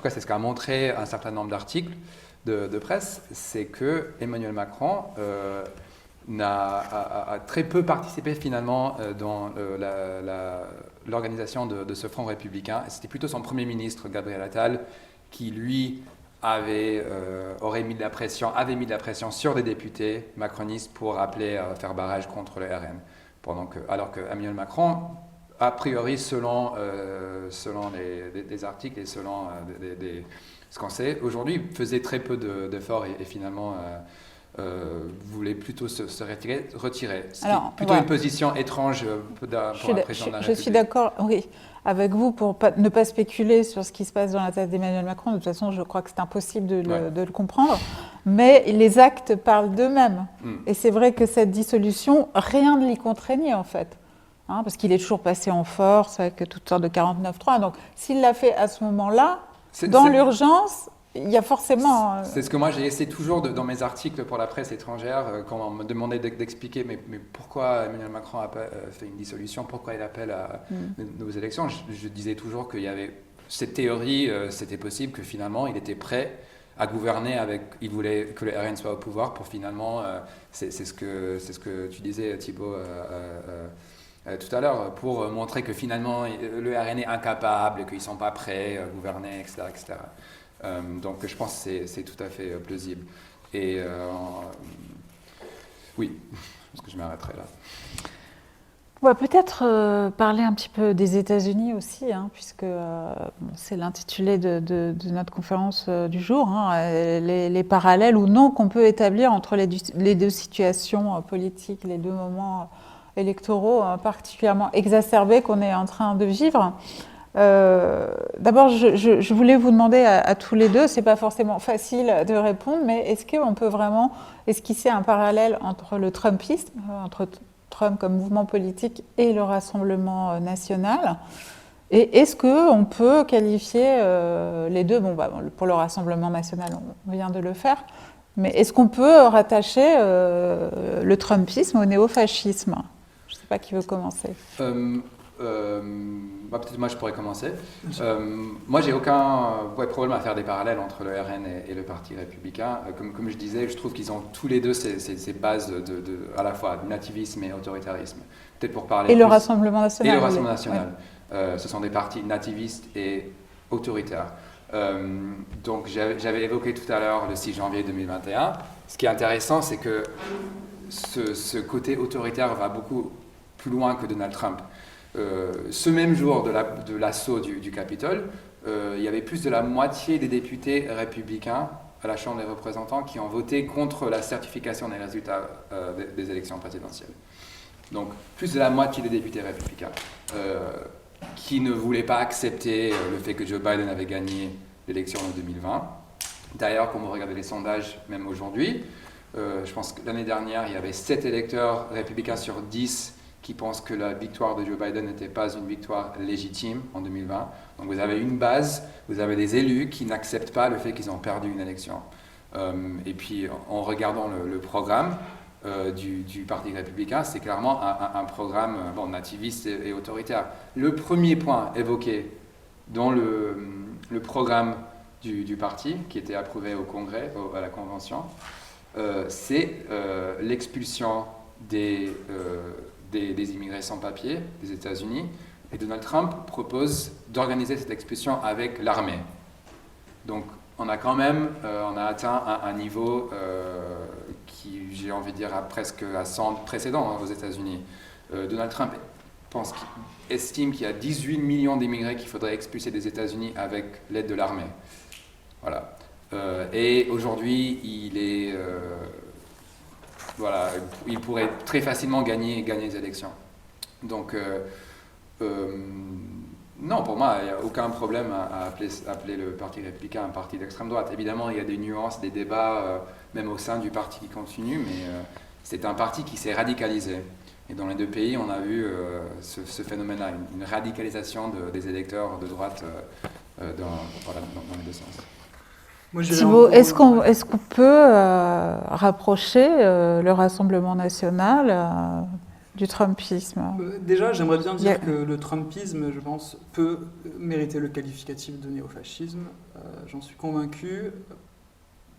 c'est ce qu'a montré un certain nombre d'articles de presse, c'est que Emmanuel Macron a très peu participé finalement dans l'organisation de ce front républicain. C'était plutôt son Premier ministre, Gabriel Attal, qui lui avait mis de la pression sur des députés macronistes pour appeler à faire barrage contre le RN. Alors que Emmanuel Macron, a priori, selon des articles et selon ce qu'on sait, aujourd'hui, faisait très peu d'efforts et finalement voulait plutôt se retirer. C'est plutôt une position étrange pour un président de la République. Je suis d'accord, oui, avec vous pour ne pas spéculer sur ce qui se passe dans la tête d'Emmanuel Macron. De toute façon, je crois que c'est impossible de le comprendre. Mais les actes parlent d'eux-mêmes. Et c'est vrai que cette dissolution, rien ne l'y contraignait en fait. parce qu'il est toujours passé en force avec toutes sortes de 49.3. Donc, s'il l'a fait à ce moment-là, dans l'urgence, il y a forcément... C'est ce que moi j'ai essayé toujours dans mes articles pour la presse étrangère, quand on me demandait d'expliquer mais pourquoi Emmanuel Macron a fait une dissolution, pourquoi il appelle à de nouvelles élections. Je disais toujours qu'il y avait cette théorie, c'était possible, que finalement il était prêt à gouverner il voulait que le RN soit au pouvoir pour finalement, c'est ce que tu disais Thibaut tout à l'heure, pour montrer que finalement le RN est incapable, qu'ils ne sont pas prêts à gouverner, etc. etc. Donc je pense que c'est tout à fait plausible. Et oui, je pense que je m'arrêterai là. On va peut-être parler un petit peu des États-Unis aussi, puisque c'est l'intitulé de notre conférence du jour, les parallèles ou non qu'on peut établir entre les deux situations politiques, les deux moments électoraux particulièrement exacerbés qu'on est en train de vivre. D'abord, je voulais vous demander à tous les deux, c'est pas forcément facile de répondre, mais est-ce qu'on peut vraiment esquisser un parallèle entre le Trumpisme, entre Trump comme mouvement politique et le Rassemblement national? Et est-ce qu'on peut qualifier les deux, pour le Rassemblement national, on vient de le faire, mais est-ce qu'on peut rattacher le Trumpisme au néofascisme? Je ne sais pas qui veut commencer. Peut-être moi je pourrais commencer. Moi j'ai aucun problème à faire des parallèles entre le RN et le Parti républicain. Comme je disais, je trouve qu'ils ont tous les deux ces bases à la fois nativisme et autoritarisme. Peut-être pour parler. Et le Rassemblement national. Et le Rassemblement national. Ouais. Ce sont des partis nativistes et autoritaires. Donc j'avais évoqué tout à l'heure le 6 janvier 2021. Ce qui est intéressant, c'est que ce côté autoritaire va beaucoup plus loin que Donald Trump. Ce même jour de l'assaut du Capitole, il y avait plus de la moitié des députés républicains à la Chambre des représentants qui ont voté contre la certification des résultats des élections présidentielles. Donc plus de la moitié des députés républicains qui ne voulaient pas accepter le fait que Joe Biden avait gagné l'élection en 2020. D'ailleurs, quand vous regardez les sondages, même aujourd'hui, je pense que l'année dernière, il y avait 7 électeurs républicains sur 10 qui pensent que la victoire de Joe Biden n'était pas une victoire légitime en 2020. Donc vous avez une base, vous avez des élus qui n'acceptent pas le fait qu'ils ont perdu une élection. Et puis en regardant le programme du Parti républicain, c'est clairement un programme nativiste et autoritaire. Le premier point évoqué dans le programme du parti, qui était approuvé au Congrès, à la Convention, c'est l'expulsion des immigrés sans papier des États-Unis, et Donald Trump propose d'organiser cette expulsion avec l'armée. Donc on a quand même on a atteint un niveau qui, j'ai envie de dire, presque sans précédent aux États-Unis. Donald Trump estime qu'il y a 18 millions d'immigrés qu'il faudrait expulser des États-Unis avec l'aide de l'armée. Voilà. Et aujourd'hui, il pourrait très facilement gagner les élections. Donc, non, pour moi, il n'y a aucun problème à appeler le Parti républicain un parti d'extrême droite. Évidemment, il y a des nuances, des débats, même au sein du parti qui continuent, mais c'est un parti qui s'est radicalisé. Et dans les deux pays, on a vu ce phénomène-là, une radicalisation des électeurs de droite dans les deux sens. Thibaut, est-ce qu'on peut rapprocher le Rassemblement national du Trumpisme? Déjà, j'aimerais bien dire que le Trumpisme, je pense, peut mériter le qualificatif de néofascisme. J'en suis convaincu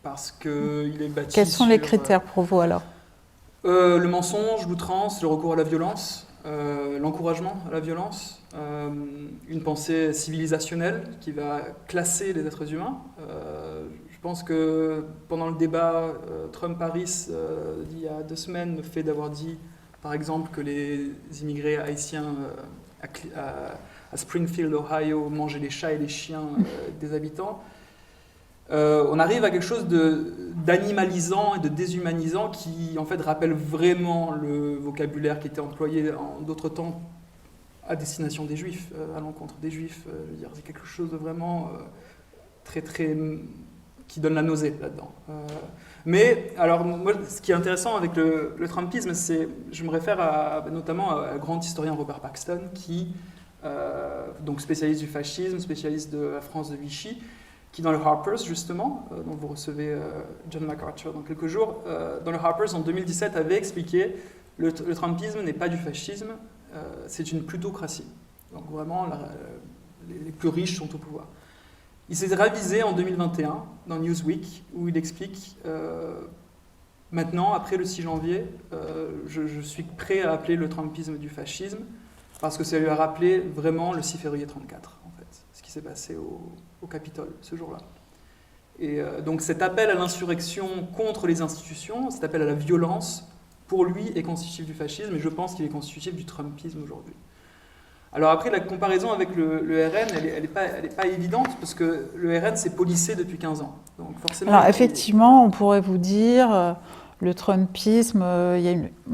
parce qu'il est bâti. Quels sont les critères pour vous alors? Le mensonge, l'outrance, le recours à la violence, l'encouragement à la violence, une pensée civilisationnelle qui va classer les êtres humains. Je pense que pendant le débat Trump-Harris d'il y a 2 semaines, le fait d'avoir dit, par exemple, que les immigrés haïtiens à Springfield, Ohio, mangeaient les chats et les chiens des habitants, on arrive à quelque chose d'animalisant et de déshumanisant qui, en fait, rappelle vraiment le vocabulaire qui était employé en d'autres temps à destination des Juifs, à l'encontre des Juifs. Je veux dire, c'est quelque chose de vraiment très, très qui donne la nausée là-dedans. Mais alors, moi, ce qui est intéressant avec le Trumpisme, je me réfère notamment à un grand historien Robert Paxton, qui donc spécialiste du fascisme, spécialiste de la France de Vichy, qui dans le Harper's justement, dont vous recevez John MacArthur dans quelques jours, dans le Harper's en 2017 avait expliqué le Trumpisme n'est pas du fascisme, c'est une plutocratie. Donc vraiment, les plus riches sont au pouvoir. Il s'est révisé en 2021 dans Newsweek, où il explique maintenant, après le 6 janvier, je suis prêt à appeler le Trumpisme du fascisme, parce que ça lui a rappelé vraiment le 6 février 1934, en fait, ce qui s'est passé au Capitole ce jour-là. Et donc cet appel à l'insurrection contre les institutions, cet appel à la violence, pour lui est constitutif du fascisme, et je pense qu'il est constitutif du Trumpisme aujourd'hui. Alors après, la comparaison avec le RN, elle n'est pas évidente, parce que le RN s'est policé depuis 15 ans. Donc forcément, alors effectivement, on pourrait vous dire, le Trumpisme, il y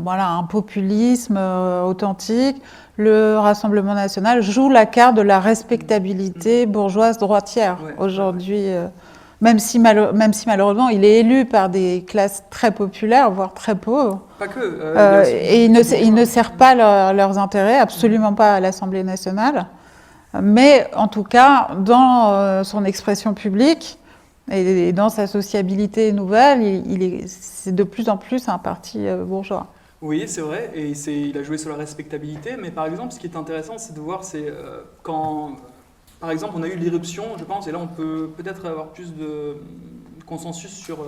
a un populisme authentique. Le Rassemblement national joue la carte de la respectabilité bourgeoise droitière aujourd'hui. Même si malheureusement, il est élu par des classes très populaires, voire très pauvres. Pas que. Et il ne sert pas leurs intérêts, absolument pas à l'Assemblée nationale. Mais en tout cas, dans son expression publique et dans sa sociabilité nouvelle, c'est de plus en plus un parti bourgeois. Oui, c'est vrai, et il a joué sur la respectabilité, mais par exemple, ce qui est intéressant, c'est de voir, quand, par exemple, on a eu l'irruption, je pense, et là on peut peut-être avoir plus de consensus sur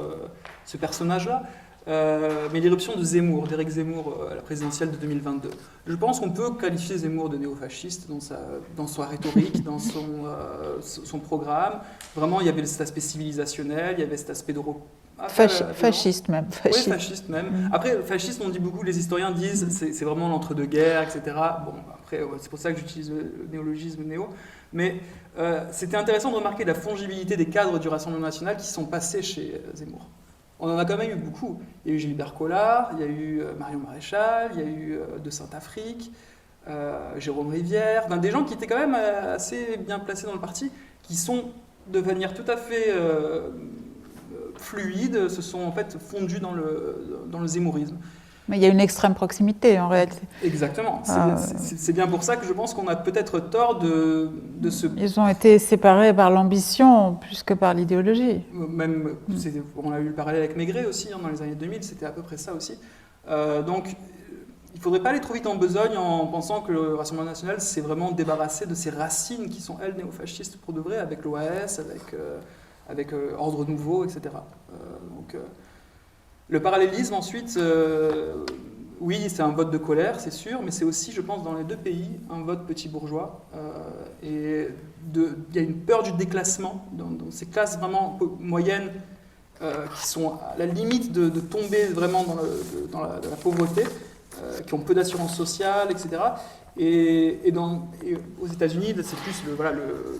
ce personnage-là, mais l'irruption de Zemmour, d'Éric Zemmour à la présidentielle de 2022. Je pense qu'on peut qualifier Zemmour de néofasciste dans sa rhétorique, dans son programme. Vraiment, il y avait cet aspect civilisationnel, il y avait cet aspect de... Fasciste même. Oui, fasciste même. Après, fasciste, on dit beaucoup, les historiens disent c'est vraiment l'entre-deux-guerres, etc. Bon, après, c'est pour ça que j'utilise le néologisme néo. Mais c'était intéressant de remarquer la fongibilité des cadres du Rassemblement national qui sont passés chez Zemmour. On en a quand même eu beaucoup. Il y a eu Gilbert Collard, il y a eu Marion Maréchal, il y a eu De Saint-Affrique, Jérôme Rivière, des gens qui étaient quand même assez bien placés dans le parti, qui sont de manière tout à fait fluide, se sont en fait fondus dans le zémourisme. Mais il y a une extrême proximité en réalité. Exactement. C'est bien pour ça que je pense qu'on a peut-être tort de se... Ils ont été séparés par l'ambition plus que par l'idéologie. Même, on a eu le parallèle avec Maigret aussi, dans les années 2000, c'était à peu près ça aussi. Donc, il ne faudrait pas aller trop vite en besogne en pensant que le Rassemblement national s'est vraiment débarrassé de ses racines qui sont, elles, néofascistes pour de vrai, avec l'OAS, avec Ordre Nouveau, etc. Le parallélisme, ensuite, oui, c'est un vote de colère, c'est sûr, mais c'est aussi, je pense, dans les deux pays, un vote petit bourgeois. Et il y a une peur du déclassement dans ces classes vraiment moyennes qui sont à la limite de tomber vraiment dans la pauvreté, qui ont peu d'assurance sociale, etc. Et aux États-Unis, c'est plus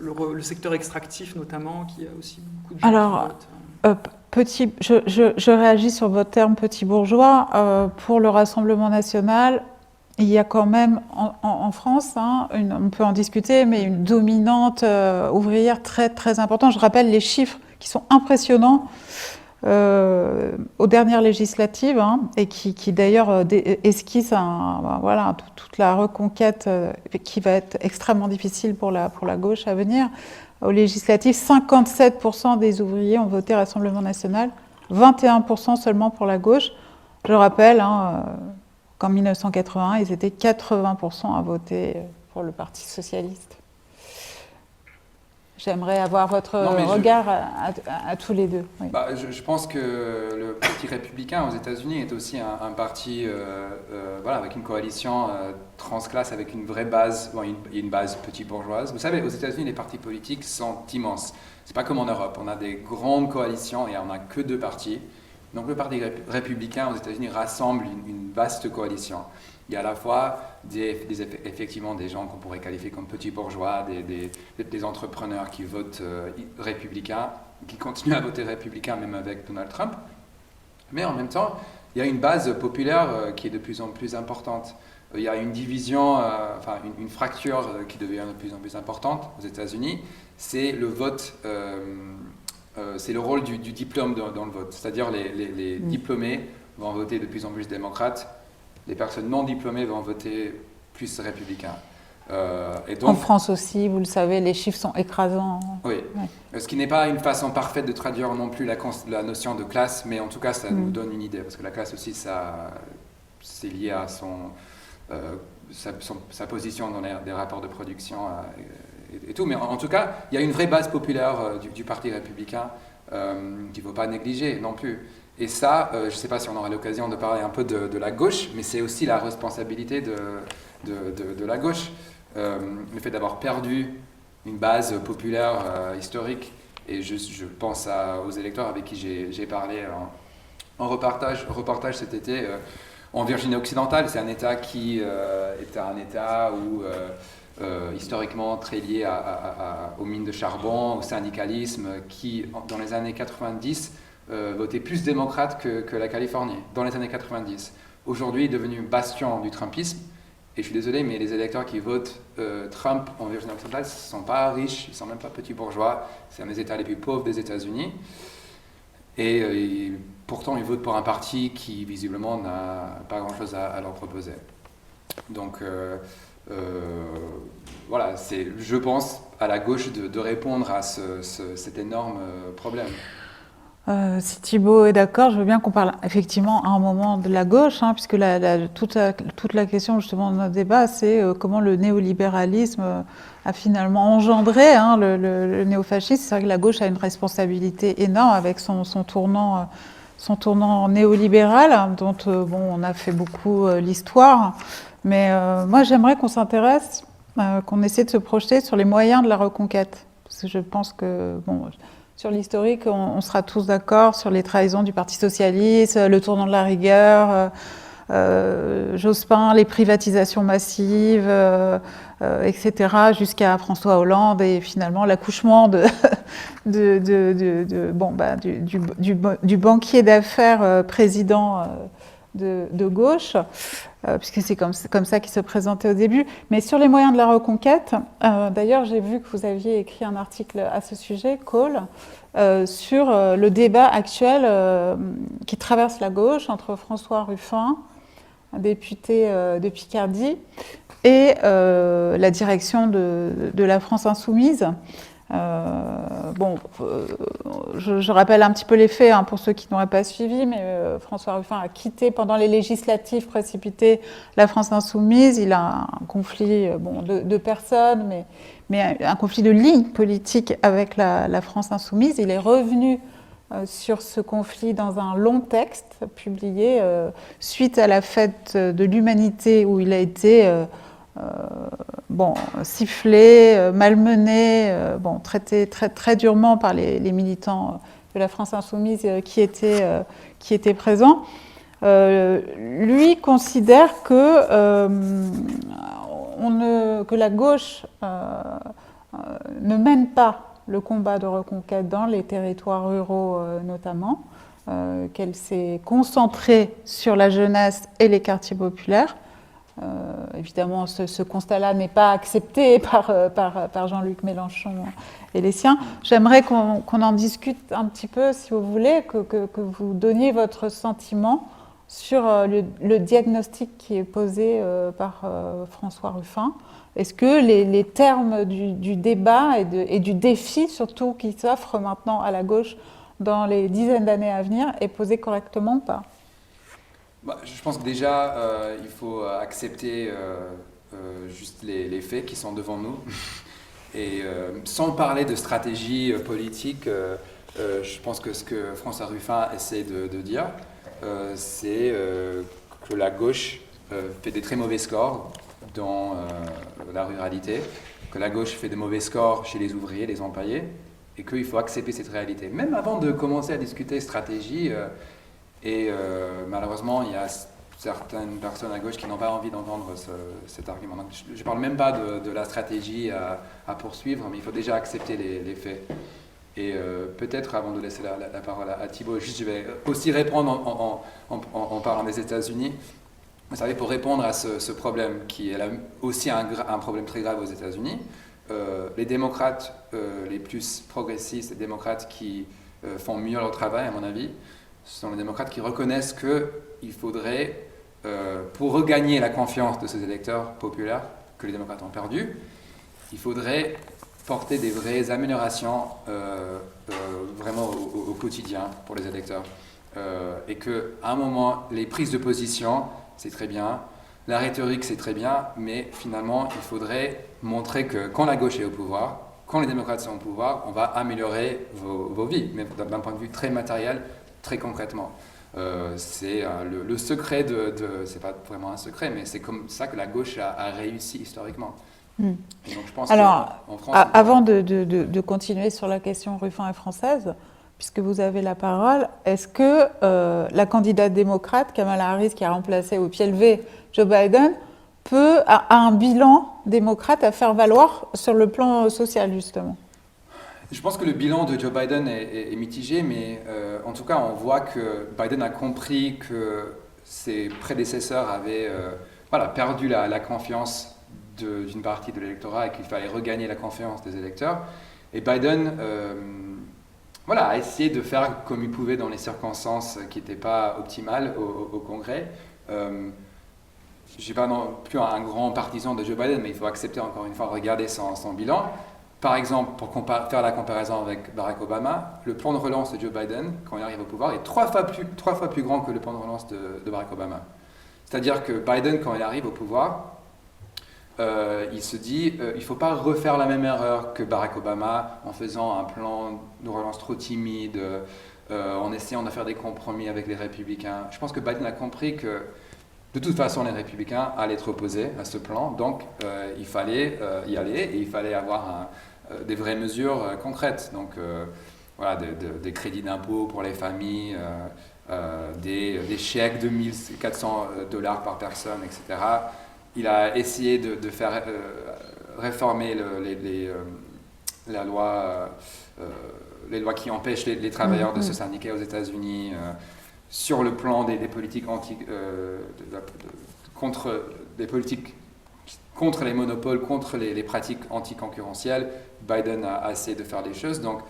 le secteur extractif notamment qui a aussi beaucoup de gens. Alors, je réagis sur votre terme petit bourgeois. Pour le Rassemblement national, il y a quand même en France, on peut en discuter, mais une dominante ouvrière très, très importante. Je rappelle les chiffres qui sont impressionnants aux dernières législatives et qui d'ailleurs esquissent toute la reconquête qui va être extrêmement difficile pour la gauche à venir. Aux législatives, 57% des ouvriers ont voté Rassemblement national, 21% seulement pour la gauche. Je rappelle qu'en 1981, ils étaient 80% à voter pour le Parti socialiste. J'aimerais avoir votre regard à tous les deux. Oui. Je pense que le Parti républicain aux États-Unis est aussi un parti avec une coalition transclasse avec une vraie base, une base petit bourgeoise. Vous savez, aux États-Unis, les partis politiques sont immenses. C'est pas comme en Europe. On a des grandes coalitions et on n'a que deux partis. Donc le Parti républicain aux États-Unis rassemble une vaste coalition. Il y a à la fois effectivement des gens qu'on pourrait qualifier comme petits bourgeois, des entrepreneurs qui votent républicains, qui continuent à voter républicain même avec Donald Trump. Mais en même temps, il y a une base populaire qui est de plus en plus importante. Il y a une division, une fracture qui devient de plus en plus importante aux États-Unis. C'est le vote c'est le rôle du diplôme dans le vote. C'est-à-dire les diplômés vont voter de plus en plus démocrates, les personnes non diplômées vont voter plus républicains. Et donc, en France aussi, vous le savez, les chiffres sont écrasants. Oui, ce qui n'est pas une façon parfaite de traduire non plus la notion de classe, mais en tout cas, ça nous donne une idée, parce que la classe aussi, c'est lié à sa position dans des rapports de production et tout. Mais en tout cas, il y a une vraie base populaire du Parti républicain qu'il ne faut pas négliger non plus. Et ça, je ne sais pas si on aura l'occasion de parler un peu de la gauche, mais c'est aussi la responsabilité de la gauche. Le fait d'avoir perdu une base populaire historique, et je pense aux électeurs avec qui j'ai parlé en reportage cet été en Virginie occidentale. C'est un État qui était un État où historiquement très lié aux mines de charbon, au syndicalisme, qui dans les années 90 votait plus démocrate que la Californie, dans les années 90. Aujourd'hui, est devenu bastion du Trumpisme. Et je suis désolé, mais les électeurs qui votent Trump en Virginie occidentale ne sont pas riches, ils ne sont même pas petits bourgeois. C'est un des États les plus pauvres des États-Unis. Et pourtant, ils votent pour un parti qui, visiblement, n'a pas grand-chose à leur proposer. Donc, voilà, je pense à la gauche de répondre à cet énorme problème. Si Thibault est d'accord, je veux bien qu'on parle effectivement à un moment de la gauche, puisque toute la question justement de notre débat, c'est comment le néolibéralisme a finalement engendré le néofascisme. C'est vrai que la gauche a une responsabilité énorme avec son tournant néolibéral, dont on a fait beaucoup l'histoire. Mais moi, j'aimerais qu'on s'intéresse, qu'on essaie de se projeter sur les moyens de la reconquête, parce que je pense que sur l'historique, on sera tous d'accord sur les trahisons du Parti socialiste, le tournant de la rigueur, Jospin, les privatisations massives, etc., jusqu'à François Hollande et finalement l'accouchement du banquier d'affaires président de gauche, puisque c'est comme ça qu'il se présentait au début. Mais sur les moyens de la reconquête, d'ailleurs, j'ai vu que vous aviez écrit un article à ce sujet, Cole, sur le débat actuel qui traverse la gauche entre François Ruffin, un député de Picardie, et la direction de la France insoumise. Je rappelle un petit peu les faits pour ceux qui n'auraient pas suivi, mais François Ruffin a quitté pendant les législatives précipitées la France insoumise. Il a un conflit de personnes, mais un conflit de ligne politique avec la France insoumise. Il est revenu sur ce conflit dans un long texte publié suite à la fête de l'Humanité où il a été sifflé, malmené, traité très durement par les militants de la France insoumise qui étaient présents. Lui considère que la gauche ne mène pas le combat de reconquête dans les territoires ruraux notamment, qu'elle s'est concentrée sur la jeunesse et les quartiers populaires. Évidemment, ce constat-là n'est pas accepté par Jean-Luc Mélenchon et les siens. J'aimerais qu'on en discute un petit peu, si vous voulez, que vous donniez votre sentiment sur le diagnostic qui est posé par François Ruffin. Est-ce que les termes du débat et du défi, surtout, qui s'offre maintenant à la gauche dans les dizaines d'années à venir, est posé correctement ou pas ? Je pense que déjà, il faut accepter juste les faits qui sont devant nous. Et sans parler de stratégie politique, je pense que ce que François Ruffin essaie de dire, c'est que la gauche fait des très mauvais scores dans la ruralité, que la gauche fait des mauvais scores chez les ouvriers, les employés, et qu'il faut accepter cette réalité. Même avant de commencer à discuter stratégie, malheureusement, il y a certaines personnes à gauche qui n'ont pas envie d'entendre cet argument. Donc, je ne parle même pas de la stratégie à poursuivre, mais il faut déjà accepter les faits. Et peut-être, avant de laisser la parole à Thibault, je vais aussi répondre en parlant des États-Unis. Vous savez, pour répondre à ce problème, qui est aussi un problème très grave aux États-Unis, les démocrates les plus progressistes, les démocrates qui font mieux leur travail, à mon avis. Ce sont les démocrates qui reconnaissent qu'il faudrait, pour regagner la confiance de ces électeurs populaires que les démocrates ont perdu, il faudrait porter des vraies améliorations vraiment au quotidien pour les électeurs. Et qu'à un moment, les prises de position, c'est très bien, la rhétorique, c'est très bien, mais finalement, il faudrait montrer que quand la gauche est au pouvoir, quand les démocrates sont au pouvoir, on va améliorer vos vies, mais d'un point de vue très matériel, très concrètement. C'est le secret c'est pas vraiment un secret, mais c'est comme ça que la gauche a réussi historiquement. Et donc je pense qu'en France, avant de continuer sur la question Ruffin et française, puisque vous avez la parole, est-ce que la candidate démocrate, Kamala Harris, qui a remplacé au pied levé Joe Biden, a un bilan démocrate à faire valoir sur le plan social, justement? Je pense que le bilan de Joe Biden est mitigé, mais en tout cas, on voit que Biden a compris que ses prédécesseurs avaient perdu la confiance d'une partie de l'électorat et qu'il fallait regagner la confiance des électeurs. Et Biden a essayé de faire comme il pouvait dans les circonstances qui n'étaient pas optimales au Congrès. Je ne suis pas non plus un grand partisan de Joe Biden, mais il faut accepter encore une fois, regarder son bilan. Par exemple, pour faire la comparaison avec Barack Obama, le plan de relance de Joe Biden, quand il arrive au pouvoir, est trois fois plus grand que le plan de relance de Barack Obama. C'est-à-dire que Biden, quand il arrive au pouvoir, il se dit il ne faut pas refaire la même erreur que Barack Obama en faisant un plan de relance trop timide, en essayant de faire des compromis avec les républicains. Je pense que Biden a compris que de toute façon, les républicains allaient être opposés à ce plan, donc il fallait y aller et il fallait avoir des vraies mesures concrètes. Donc des crédits d'impôt pour les familles, des chèques de $1 400 par personne, etc. Il a essayé de faire réformer les lois qui empêchent les travailleurs de se syndiquer aux États-Unis. Sur le plan des politiques contre les monopoles, contre les pratiques anticoncurrentielles, Biden a essayé de faire des choses. Donc,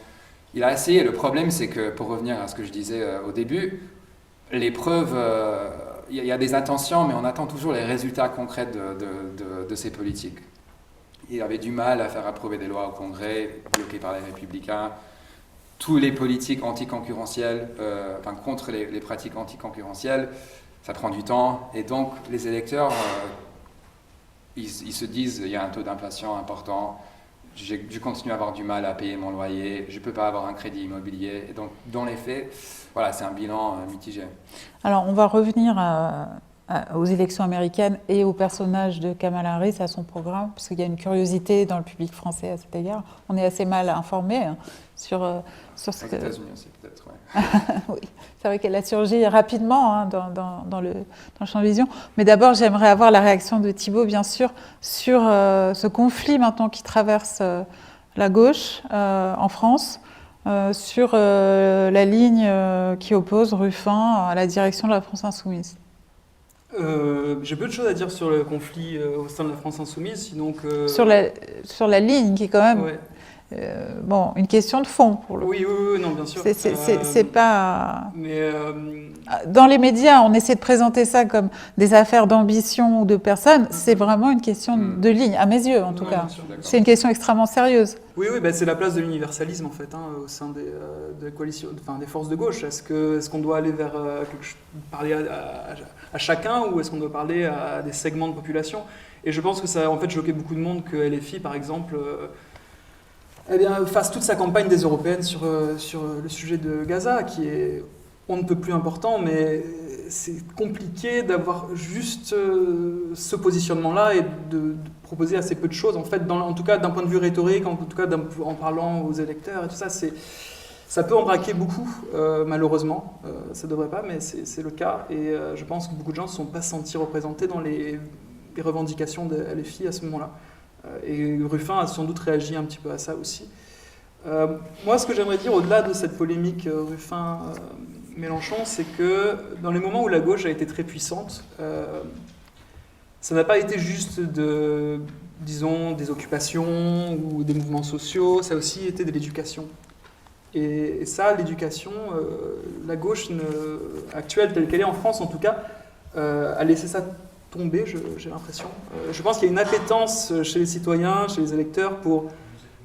il a essayé. Le problème, c'est que, pour revenir à ce que je disais au début, les preuves, il y a des intentions, mais on attend toujours les résultats concrets de ces politiques. Il avait du mal à faire approuver des lois au Congrès, bloquées par les républicains. Tous les politiques anticoncurrentielles, contre les pratiques anticoncurrentielles, ça prend du temps. Et donc, les électeurs, ils se disent, il y a un taux d'inflation important, je continue à avoir du mal à payer mon loyer, je ne peux pas avoir un crédit immobilier. Et donc, dans les faits, c'est un bilan mitigé. Alors, on va revenir aux élections américaines et au personnage de Kamala Harris, à son programme, parce qu'il y a une curiosité dans le public français à cet égard. On est assez mal informé sur ce que... Aux États-Unis aussi, peut-être, oui, c'est vrai qu'elle a surgi rapidement dans le champ de vision. Mais d'abord, j'aimerais avoir la réaction de Thibaut, bien sûr, sur ce conflit maintenant qui traverse la gauche en France, sur la ligne qui oppose Ruffin à la direction de la France Insoumise. J'ai peu de choses à dire sur le conflit au sein de la France Insoumise, sinon que... Sur la ligne qui est quand même... Ouais. Une question de fond pour le coup. Oui, non, bien sûr. C'est pas... Mais dans les médias, on essaie de présenter ça comme des affaires d'ambition ou de personnes. C'est vraiment une question de ligne, à mes yeux en tout cas. C'est une question extrêmement sérieuse. Oui, c'est la place de l'universalisme en fait, au sein des coalitions, des forces de gauche. Est-ce qu'on doit aller vers parler à chacun, ou est-ce qu'on doit parler à des segments de population? Et je pense que ça a en fait choqué beaucoup de monde que LFI, par exemple, fasse toute sa campagne des européennes sur le sujet de Gaza, qui est on ne peut plus important, mais c'est compliqué d'avoir juste ce positionnement-là et de proposer assez peu de choses, en fait, en tout cas d'un point de vue rhétorique, en tout cas en parlant aux électeurs et tout ça, ça peut en braquer beaucoup, malheureusement. Ça ne devrait pas, mais c'est le cas, et je pense que beaucoup de gens ne se sont pas sentis représentés dans les revendications de LFI à ce moment-là. Et Ruffin a sans doute réagi un petit peu à ça aussi. Moi, ce que j'aimerais dire au-delà de cette polémique Ruffin-Mélenchon, c'est que dans les moments où la gauche a été très puissante, ça n'a pas été juste disons, des occupations ou des mouvements sociaux, ça a aussi été de l'éducation. Et ça, l'éducation, la gauche actuelle, telle qu'elle est en France en tout cas, a laissé ça tomber, j'ai l'impression. Je pense qu'il y a une appétence chez les citoyens, chez les électeurs pour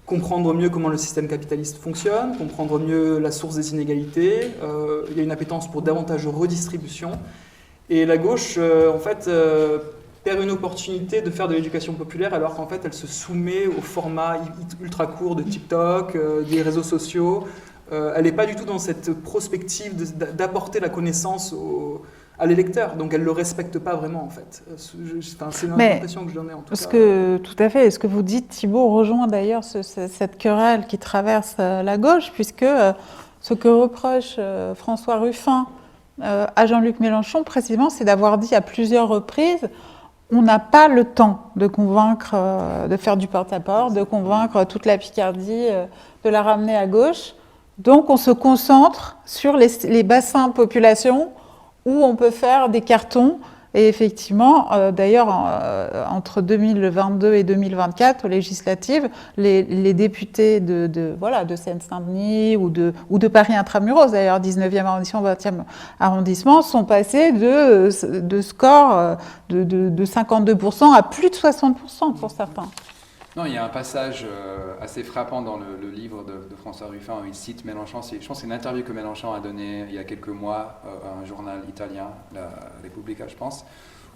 comprendre mieux comment le système capitaliste fonctionne, comprendre mieux la source des inégalités. Il y a une appétence pour davantage de redistribution. Et la gauche, en fait, perd une opportunité de faire de l'éducation populaire alors qu'en fait, elle se soumet au format ultra court de TikTok, des réseaux sociaux. Elle n'est pas du tout dans cette prospective d'apporter la connaissance à l'électeur, donc elle ne le respecte pas vraiment en fait. C'est l'impression que j'en ai en tout cas. Tout à fait, ce que vous dites Thibault rejoint d'ailleurs cette querelle qui traverse la gauche, puisque ce que reproche François Ruffin à Jean-Luc Mélenchon précisément, c'est d'avoir dit à plusieurs reprises on n'a pas le temps de convaincre, de faire du porte-à-porte, de convaincre toute la Picardie, de la ramener à gauche, donc on se concentre sur les bassins de population où on peut faire des cartons. Et effectivement, d'ailleurs, entre 2022 et 2024, aux législatives, les députés de Seine-Saint-Denis ou de Paris Intramuros, d'ailleurs 19e arrondissement, 20e arrondissement, sont passés de scores de 52% à plus de 60% pour certains. Non, il y a un passage assez frappant dans le livre de François Ruffin où il cite Mélenchon. Je pense que c'est une interview que Mélenchon a donnée il y a quelques mois à un journal italien, la Repubblica, je pense,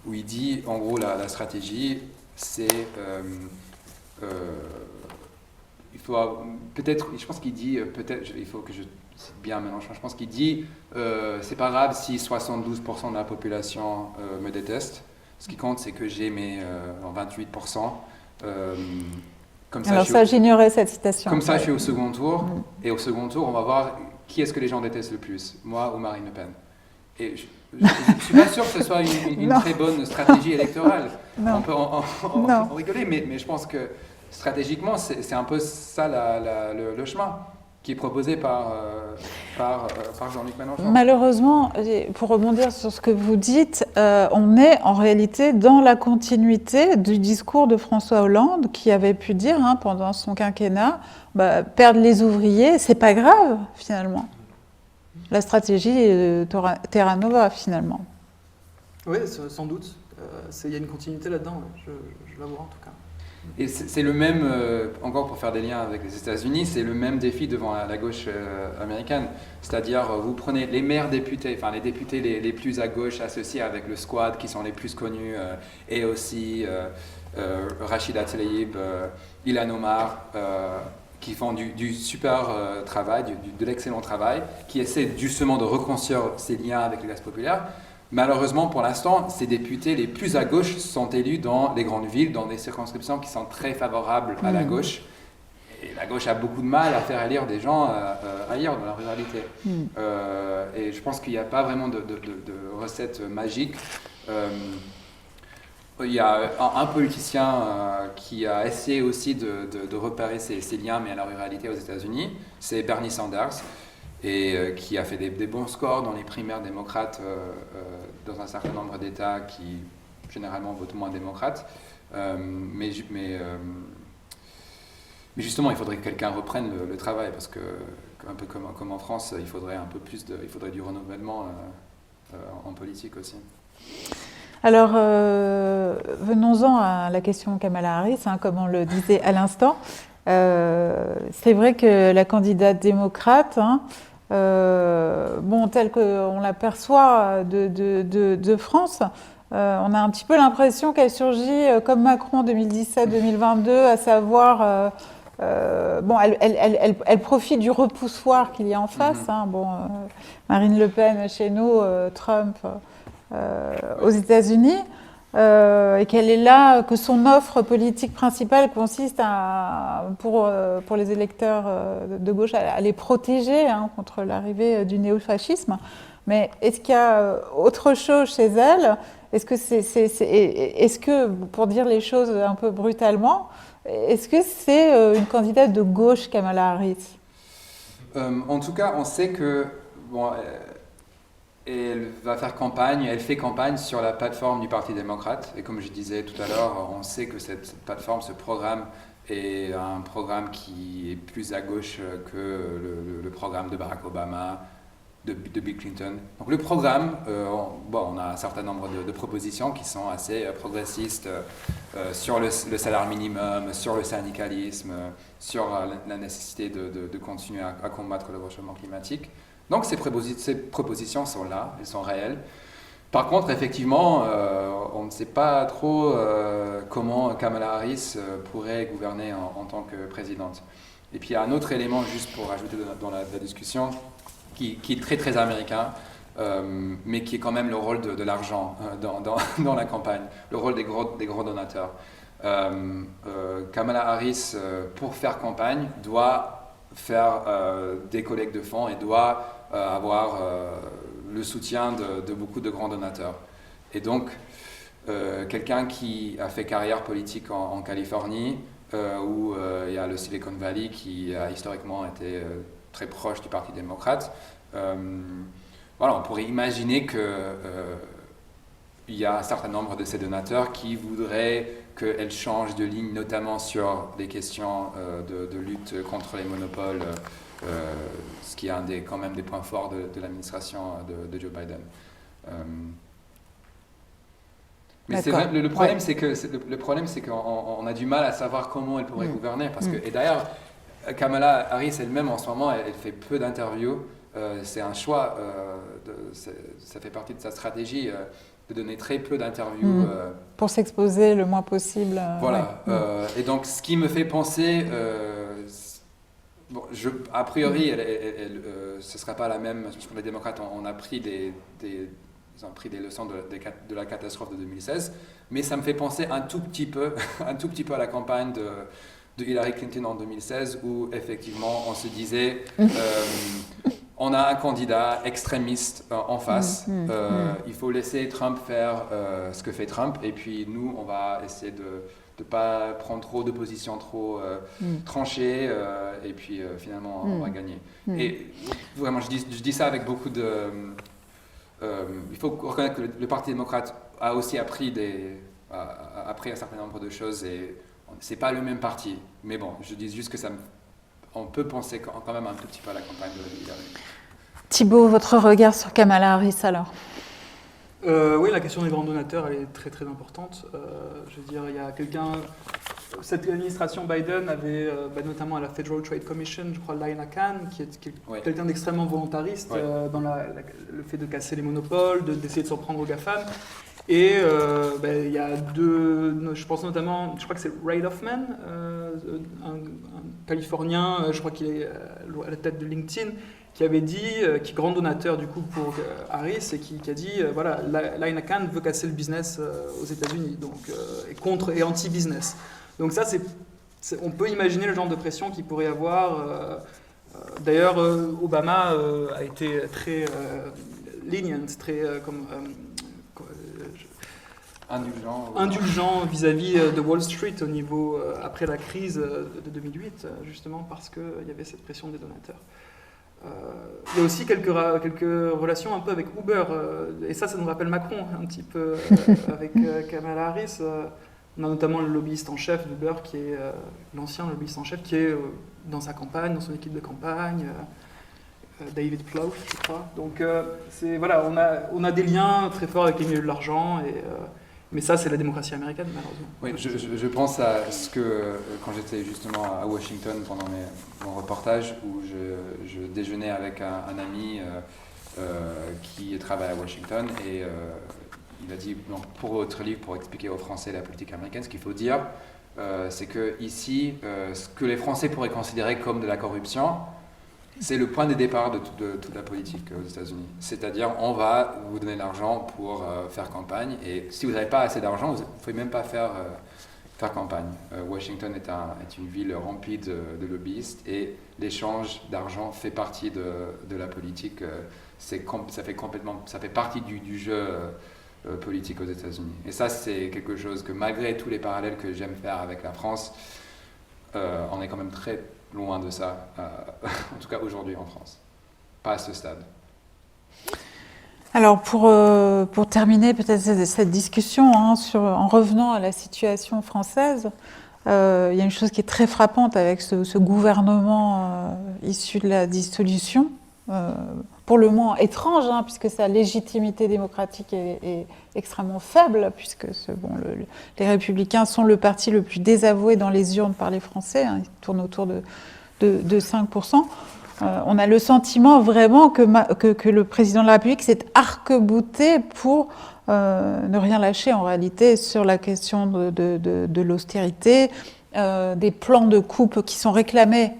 où il dit, en gros, la stratégie, c'est... il faut peut-être... Je pense qu'il dit... Peut-être, il faut que je cite bien Mélenchon. Je pense qu'il dit c'est pas grave si 72% de la population me déteste. Ce qui compte, c'est que j'ai mes 28%. Comme ça, alors ça, j'ignorais cette citation. Comme ça, je suis au second tour, et au second tour, on va voir qui est-ce que les gens détestent le plus, moi ou Marine Le Pen. Et je ne suis pas sûr que ce soit une très bonne stratégie électorale. Non. On peut en rigoler, mais je pense que stratégiquement, c'est un peu ça le chemin qui est proposé par Jean-Luc Mélenchon. Malheureusement, pour rebondir sur ce que vous dites, on est en réalité dans la continuité du discours de François Hollande qui avait pu dire pendant son quinquennat, perdre les ouvriers, c'est pas grave finalement. La stratégie Terra Nova finalement. Oui, sans doute. Il y a une continuité là-dedans, je la vois en tout cas. Et c'est le même, encore pour faire des liens avec les États-Unis, c'est le même défi devant la gauche américaine. C'est-à-dire, vous prenez les maires députés, enfin les députés les plus à gauche associés avec le Squad, qui sont les plus connus, et aussi Rachida Tlaib, Ilhan Omar, qui font du super travail, de l'excellent travail, qui essaient justement de reconstruire ces liens avec les classes populaires. Malheureusement, pour l'instant, ces députés les plus à gauche sont élus dans les grandes villes, dans des circonscriptions qui sont très favorables à la gauche. Et la gauche a beaucoup de mal à faire élire des gens ailleurs, dans la ruralité. Et je pense qu'il n'y a pas vraiment de recette magique. Il y a un politicien qui a essayé aussi de repérer ces liens, mais à la ruralité aux États-Unis, c'est Bernie Sanders. Et qui a fait des bons scores dans les primaires démocrates dans un certain nombre d'États qui généralement votent moins démocrates. Mais justement, il faudrait que quelqu'un reprenne le travail parce que, un peu comme en France, il faudrait un peu plus il faudrait du renouvellement en politique aussi. Alors, venons-en à la question Kamala Harris, comme on le disait à l'instant. C'est vrai que la candidate démocrate, telle qu'on l'aperçoit de France, on a un petit peu l'impression qu'elle surgit comme Macron en 2017-2022, à savoir, elle profite du repoussoir qu'il y a en face. Marine Le Pen chez nous, Trump aux États-Unis. Et qu'elle est là, que son offre politique principale consiste pour les électeurs de gauche à les protéger contre l'arrivée du néofascisme. Mais est-ce qu'il y a autre chose chez elle ? Est-ce que, pour dire les choses un peu brutalement, est-ce que c'est une candidate de gauche, Kamala Harris ? En tout cas, on sait que... elle va faire campagne, elle fait campagne sur la plateforme du Parti démocrate. Et comme je disais tout à l'heure, on sait que cette plateforme, ce programme et un programme qui est plus à gauche que le programme de Barack Obama, de Bill Clinton. Donc le programme, on a un certain nombre de propositions qui sont assez progressistes sur le salaire minimum, sur le syndicalisme, sur la nécessité de continuer à combattre le réchauffement climatique. Donc ces propositions sont là, elles sont réelles. Par contre, effectivement, on ne sait pas trop comment Kamala Harris pourrait gouverner en tant que présidente. Et puis il y a un autre élément, juste pour ajouter dans la discussion, qui est très très américain, mais qui est quand même le rôle de l'argent dans la campagne, le rôle des gros donateurs. Kamala Harris, pour faire campagne, doit faire des collectes de fonds et doit avoir le soutien de beaucoup de grands donateurs. Et donc, quelqu'un qui a fait carrière politique en Californie, où il y a le Silicon Valley qui a historiquement été très proche du Parti démocrate, voilà, on pourrait imaginer qu'il y a un certain nombre de ces donateurs qui voudraient qu'elle change de ligne, notamment sur des questions de lutte contre les monopoles, ce qui est quand même des points forts de l'administration de Joe Biden. Mais c'est vrai, le problème, c'est qu'on a du mal à savoir comment elle pourrait gouverner. Et d'ailleurs, Kamala Harris elle-même, en ce moment, elle fait peu d'interviews. C'est un choix, ça fait partie de sa stratégie de donner très peu d'interviews. Pour s'exposer le moins possible. Voilà. Et donc, ce qui me fait penser, a priori, ce ne sera pas la même. Je pense que les démocrates ont appris ils ont pris des leçons de la catastrophe de 2016, mais ça me fait penser un tout petit peu à la campagne de Hillary Clinton en 2016, où effectivement on se disait on a un candidat extrémiste en face, il faut laisser Trump faire ce que fait Trump, et puis nous on va essayer de ne pas prendre trop de positions trop tranchées, et puis finalement on va gagner. Et vraiment je dis ça avec beaucoup de... il faut reconnaître que le Parti démocrate a aussi appris un certain nombre de choses, et c'est pas le même parti. Mais bon, je dis juste que on peut penser quand même un tout petit peu à la campagne de Hillary. Thibaut, votre regard sur Kamala Harris alors? Oui, la question des grands donateurs, elle est très très importante. Je veux dire, il y a cette administration Biden avait notamment à la Federal Trade Commission, je crois, Lina Khan, qui est quelqu'un d'extrêmement volontariste dans le fait de casser les monopoles, d'essayer de s'en prendre aux GAFAM. Et il y a je pense notamment, je crois que c'est Ray Hoffman, un Californien, je crois qu'il est à la tête de LinkedIn, qui avait dit, qui est grand donateur du coup pour Harris, et qui a dit, voilà, Lina Khan veut casser le business aux États-Unis, donc et anti-business. Donc ça, on peut imaginer le genre de pression qu'il pourrait y avoir. D'ailleurs, Obama a été très lenient, très indulgent vis-à-vis de Wall Street au niveau après la crise de 2008, justement parce qu'il y avait cette pression des donateurs. Il y a aussi quelques relations un peu avec Uber, et ça nous rappelle Macron un petit peu avec Kamala Harris. On a notamment le lobbyiste en chef d'Uber, qui est l'ancien lobbyiste en chef, qui est dans sa campagne, dans son équipe de campagne, David Plouffe, je crois. Donc voilà, on a des liens très forts avec les milieux de l'argent, mais ça, c'est la démocratie américaine, malheureusement. Oui, je pense à ce que, quand j'étais justement à Washington pendant mon reportage, où je déjeunais avec un ami qui travaille à Washington, et il a dit, donc, pour votre livre, pour expliquer aux Français la politique américaine, ce qu'il faut dire, c'est qu'ici, ce que les Français pourraient considérer comme de la corruption, c'est le point de départ de toute la politique aux États-Unis. C'est-à-dire, on va vous donner de l'argent pour faire campagne, et si vous n'avez pas assez d'argent, vous ne pouvez même pas faire campagne. Washington est une ville remplie de lobbyistes, et l'échange d'argent fait partie de la politique. Ça fait partie du jeu politique aux États-Unis. Et ça, c'est quelque chose que, malgré tous les parallèles que j'aime faire avec la France, on est quand même très loin de ça, en tout cas aujourd'hui en France. Pas à ce stade. Alors pour terminer peut-être cette discussion, en revenant à la situation française, il y a une chose qui est très frappante avec ce gouvernement issu de la dissolution, pour le moins étrange, hein, puisque sa légitimité démocratique est extrêmement faible, puisque les Républicains sont le parti le plus désavoué dans les urnes par les Français, hein, ils tournent autour de 5%. On a le sentiment vraiment que le président de la République s'est arc-bouté pour ne rien lâcher en réalité sur la question de l'austérité, des plans de coupe qui sont réclamés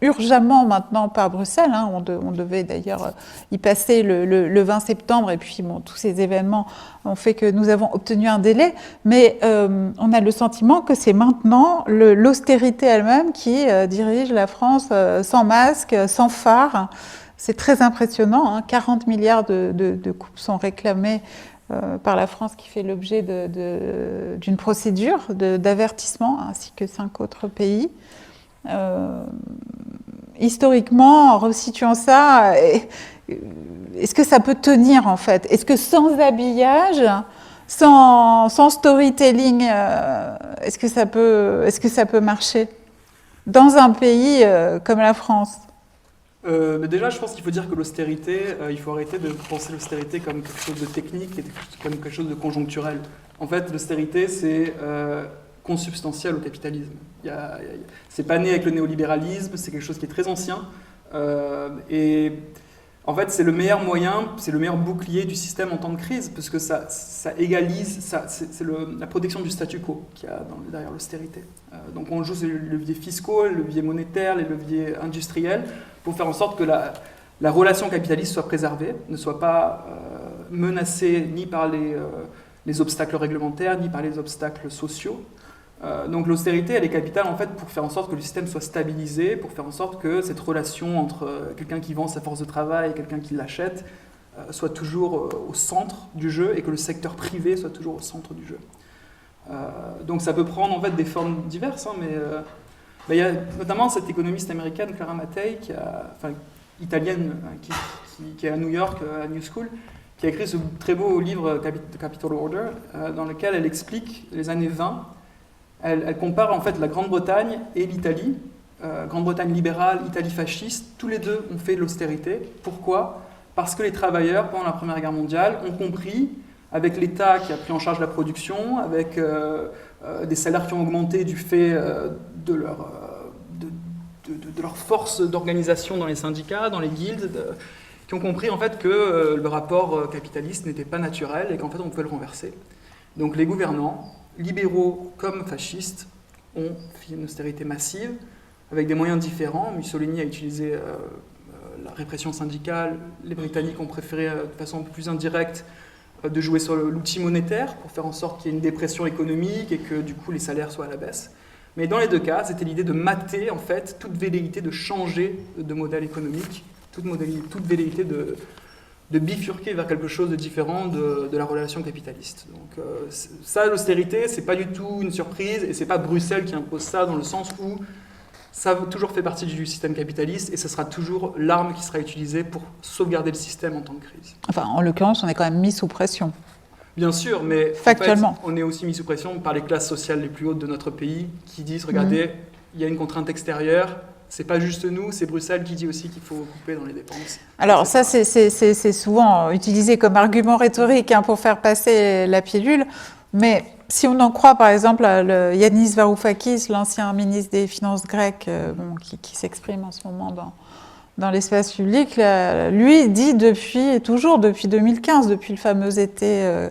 urgemment maintenant par Bruxelles. Hein. On devait d'ailleurs y passer le 20 septembre et puis tous ces événements ont fait que nous avons obtenu un délai, mais on a le sentiment que c'est maintenant l'austérité elle-même qui dirige la France sans masque, sans phare. C'est très impressionnant, hein. 40 milliards de coupes sont réclamés par la France, qui fait l'objet d'une procédure d'avertissement, ainsi que 5 autres pays. Historiquement, en resituant ça, est-ce que ça peut tenir en fait? Est-ce que sans habillage, sans storytelling, est-ce que ça peut marcher dans un pays comme la France? Mais déjà, je pense qu'il faut dire que l'austérité, il faut arrêter de penser l'austérité comme quelque chose de technique et comme quelque chose de conjoncturel. En fait, l'austérité, c'est consubstantiel au capitalisme. C'est pas né avec le néolibéralisme, c'est quelque chose qui est très ancien. Et en fait, c'est le meilleur moyen, c'est le meilleur bouclier du système en temps de crise, parce que ça égalise, c'est la protection du statu quo qu'il y a derrière l'austérité. Donc on joue sur les leviers fiscaux, les leviers monétaires, les leviers industriels, pour faire en sorte que la relation capitaliste soit préservée, ne soit pas menacée ni par les obstacles réglementaires, ni par les obstacles sociaux. Donc l'austérité, elle est capitale en fait pour faire en sorte que le système soit stabilisé, pour faire en sorte que cette relation entre quelqu'un qui vend sa force de travail et quelqu'un qui l'achète soit toujours au centre du jeu et que le secteur privé soit toujours au centre du jeu. Donc ça peut prendre en fait des formes diverses, hein, mais il y a notamment cette économiste américaine Clara Mattei, italienne, qui est à New York, à New School, qui a écrit ce très beau livre Capital Order, dans lequel elle explique les années 20. Elle compare en fait la Grande-Bretagne et l'Italie, Grande-Bretagne libérale, Italie fasciste, tous les deux ont fait de l'austérité. Pourquoi ? Parce que les travailleurs, pendant la Première Guerre mondiale, ont compris, avec l'État qui a pris en charge la production, avec des salaires qui ont augmenté du fait de leur force d'organisation dans les syndicats, dans les guildes, qui ont compris en fait que le rapport capitaliste n'était pas naturel et qu'en fait on pouvait le renverser. Donc les gouvernants, libéraux comme fascistes, ont fait une austérité massive, avec des moyens différents. Mussolini a utilisé la répression syndicale, les Britanniques ont préféré de façon un peu plus indirecte de jouer sur l'outil monétaire pour faire en sorte qu'il y ait une dépression économique et que du coup les salaires soient à la baisse. Mais dans les deux cas, c'était l'idée de mater en fait toute velléité de changer de modèle économique, toute velléité de bifurquer vers quelque chose de différent de la relation capitaliste. Donc ça, l'austérité, c'est pas du tout une surprise et c'est pas Bruxelles qui impose ça, dans le sens où ça a toujours fait partie du système capitaliste et ce sera toujours l'arme qui sera utilisée pour sauvegarder le système en temps de crise. Enfin, en l'occurrence, on est quand même mis sous pression. Bien sûr, mais factuellement, en fait, on est aussi mis sous pression par les classes sociales les plus hautes de notre pays qui disent, regardez, il y a une contrainte extérieure, c'est pas juste nous, c'est Bruxelles qui dit aussi qu'il faut couper dans les dépenses. Alors ça, c'est souvent utilisé comme argument rhétorique pour faire passer la pilule, mais si on en croit par exemple à Yanis Varoufakis, l'ancien ministre des Finances grec, qui s'exprime en ce moment dans l'espace public, lui dit depuis 2015, depuis le fameux été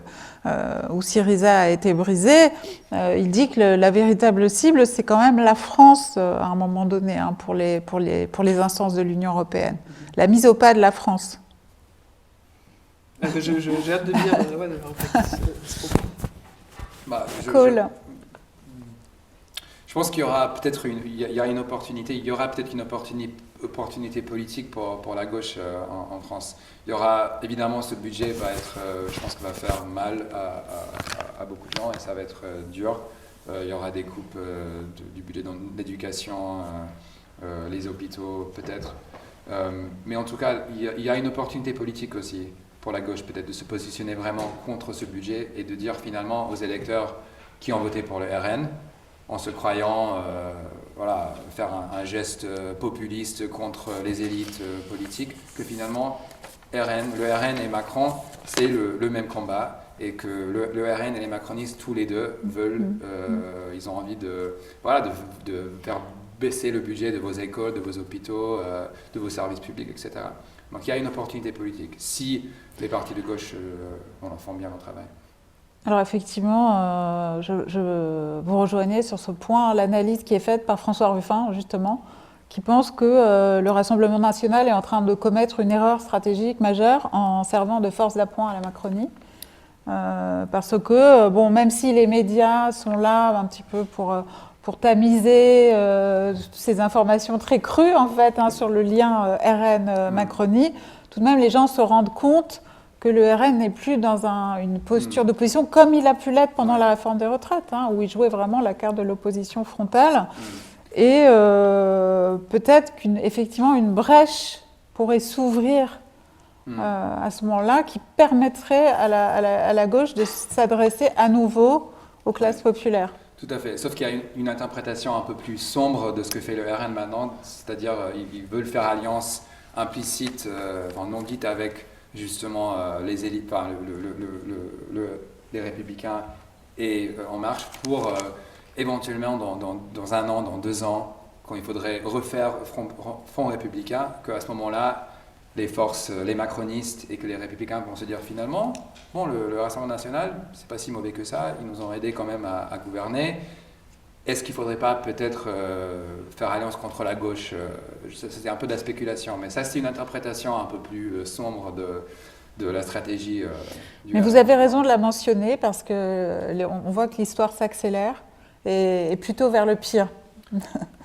où Syriza a été brisé, il dit que la véritable cible, c'est quand même la France à un moment donné, pour les instances de l'Union européenne. La mise au pas de la France. J'ai hâte de dire... Cool. Je pense qu'il y aura peut-être une opportunité politique pour la gauche en France. Il y aura évidemment, ce budget va être, je pense qu'il va faire mal à beaucoup de gens et ça va être dur. Il y aura des coupes du budget dans l'éducation, les hôpitaux peut-être. Mais en tout cas, il y a une opportunité politique aussi pour la gauche peut-être de se positionner vraiment contre ce budget et de dire finalement aux électeurs qui ont voté pour le RN, en se croyant voilà, faire un geste populiste contre les élites politiques, que finalement le RN et Macron, c'est le même combat, et que le RN et les macronistes, tous les deux, veulent, ils ont envie de faire baisser le budget de vos écoles, de vos hôpitaux, de vos services publics, etc. Donc il y a une opportunité politique, si les partis de gauche font bien leur travail. Alors effectivement, je vous rejoignez sur ce point, l'analyse qui est faite par François Ruffin, justement, qui pense que le Rassemblement national est en train de commettre une erreur stratégique majeure en servant de force d'appoint à la Macronie. Parce que, bon, même si les médias sont là un petit peu pour tamiser ces informations très crues, en fait, sur le lien RN-Macronie, tout de même, les gens se rendent compte que le RN n'est plus dans une posture d'opposition comme il a pu l'être pendant la réforme des retraites, où il jouait vraiment la carte de l'opposition frontale. Et peut-être qu'effectivement une brèche pourrait s'ouvrir à ce moment-là, qui permettrait à la gauche de s'adresser à nouveau aux classes populaires. Tout à fait, sauf qu'il y a une interprétation un peu plus sombre de ce que fait le RN maintenant, c'est-à-dire ils veulent faire alliance implicite, non dite, avec justement les élites, les Républicains et En Marche, pour éventuellement dans 1 an, dans 2 ans, quand il faudrait refaire Front républicain, qu'à ce moment-là, les forces, les macronistes et que les républicains vont se dire finalement, bon, le Rassemblement national, c'est pas si mauvais que ça, ils nous ont aidés quand même à gouverner. Est-ce qu'il ne faudrait pas peut-être faire alliance contre la gauche? C'était un peu de la spéculation, mais ça c'est une interprétation un peu plus sombre de la stratégie du Mais vous avez raison de la mentionner, parce qu'on voit que l'histoire s'accélère et plutôt vers le pire.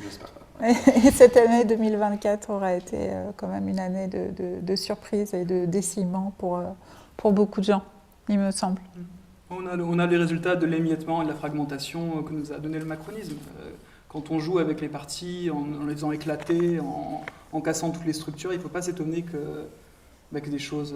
J'espère pas. Et cette année 2024 aura été quand même une année de surprise et de décimement pour beaucoup de gens, il me semble. On a les résultats de l'émiettement et de la fragmentation que nous a donné le macronisme. Quand on joue avec les partis, en les faisant éclater, en cassant toutes les structures, il ne faut pas s'étonner que des choses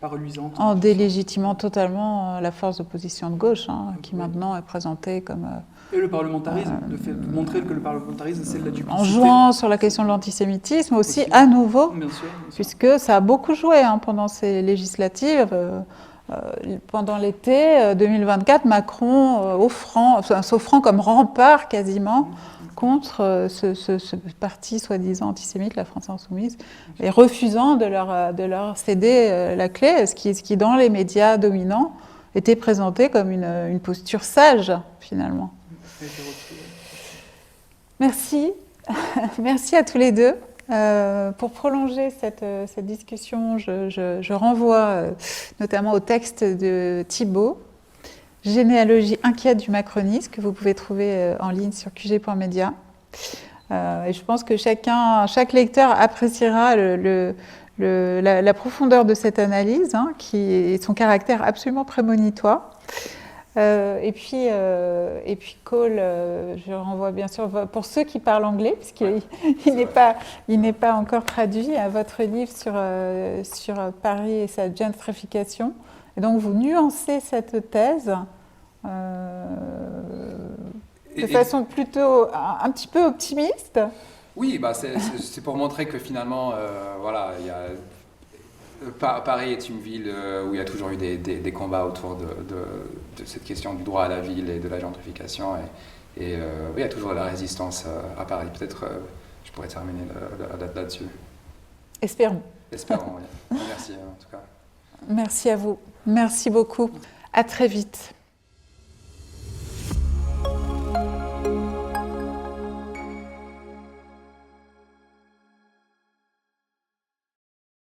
pas reluisantes. En délégitimant totalement la force d'opposition de gauche, qui maintenant est présentée comme... Et le parlementarisme, de montrer que le parlementarisme, c'est de la duplicité. En jouant sur la question de l'antisémitisme aussi, à nouveau, bien sûr. Puisque ça a beaucoup joué pendant ces législatives. Pendant l'été 2024, Macron s'offrant comme rempart quasiment contre ce parti soi-disant antisémite, la France Insoumise, et refusant de leur céder la clé, ce qui dans les médias dominants était présenté comme une posture sage finalement. Merci. Merci à tous les deux. Pour prolonger cette discussion, je renvoie notamment au texte de Thibault, Généalogie inquiète du macronisme, que vous pouvez trouver en ligne sur qg.media. Et je pense que chaque lecteur appréciera la profondeur de cette analyse, qui est son caractère absolument prémonitoire. Et puis Cole, je renvoie bien sûr, pour ceux qui parlent anglais, puisqu'il n'est pas encore traduit, à votre livre sur Paris et sa gentrification. Et donc vous nuancez cette thèse de façon plutôt un petit peu optimiste. Oui, c'est pour montrer que finalement, Paris est une ville où il y a toujours eu des combats autour de cette question du droit à la ville et de la gentrification. Et il y a toujours de la résistance à Paris. Peut-être je pourrais terminer là-dessus. Espérons. Espérons, oui. Merci en tout cas. Merci à vous. Merci beaucoup. À très vite.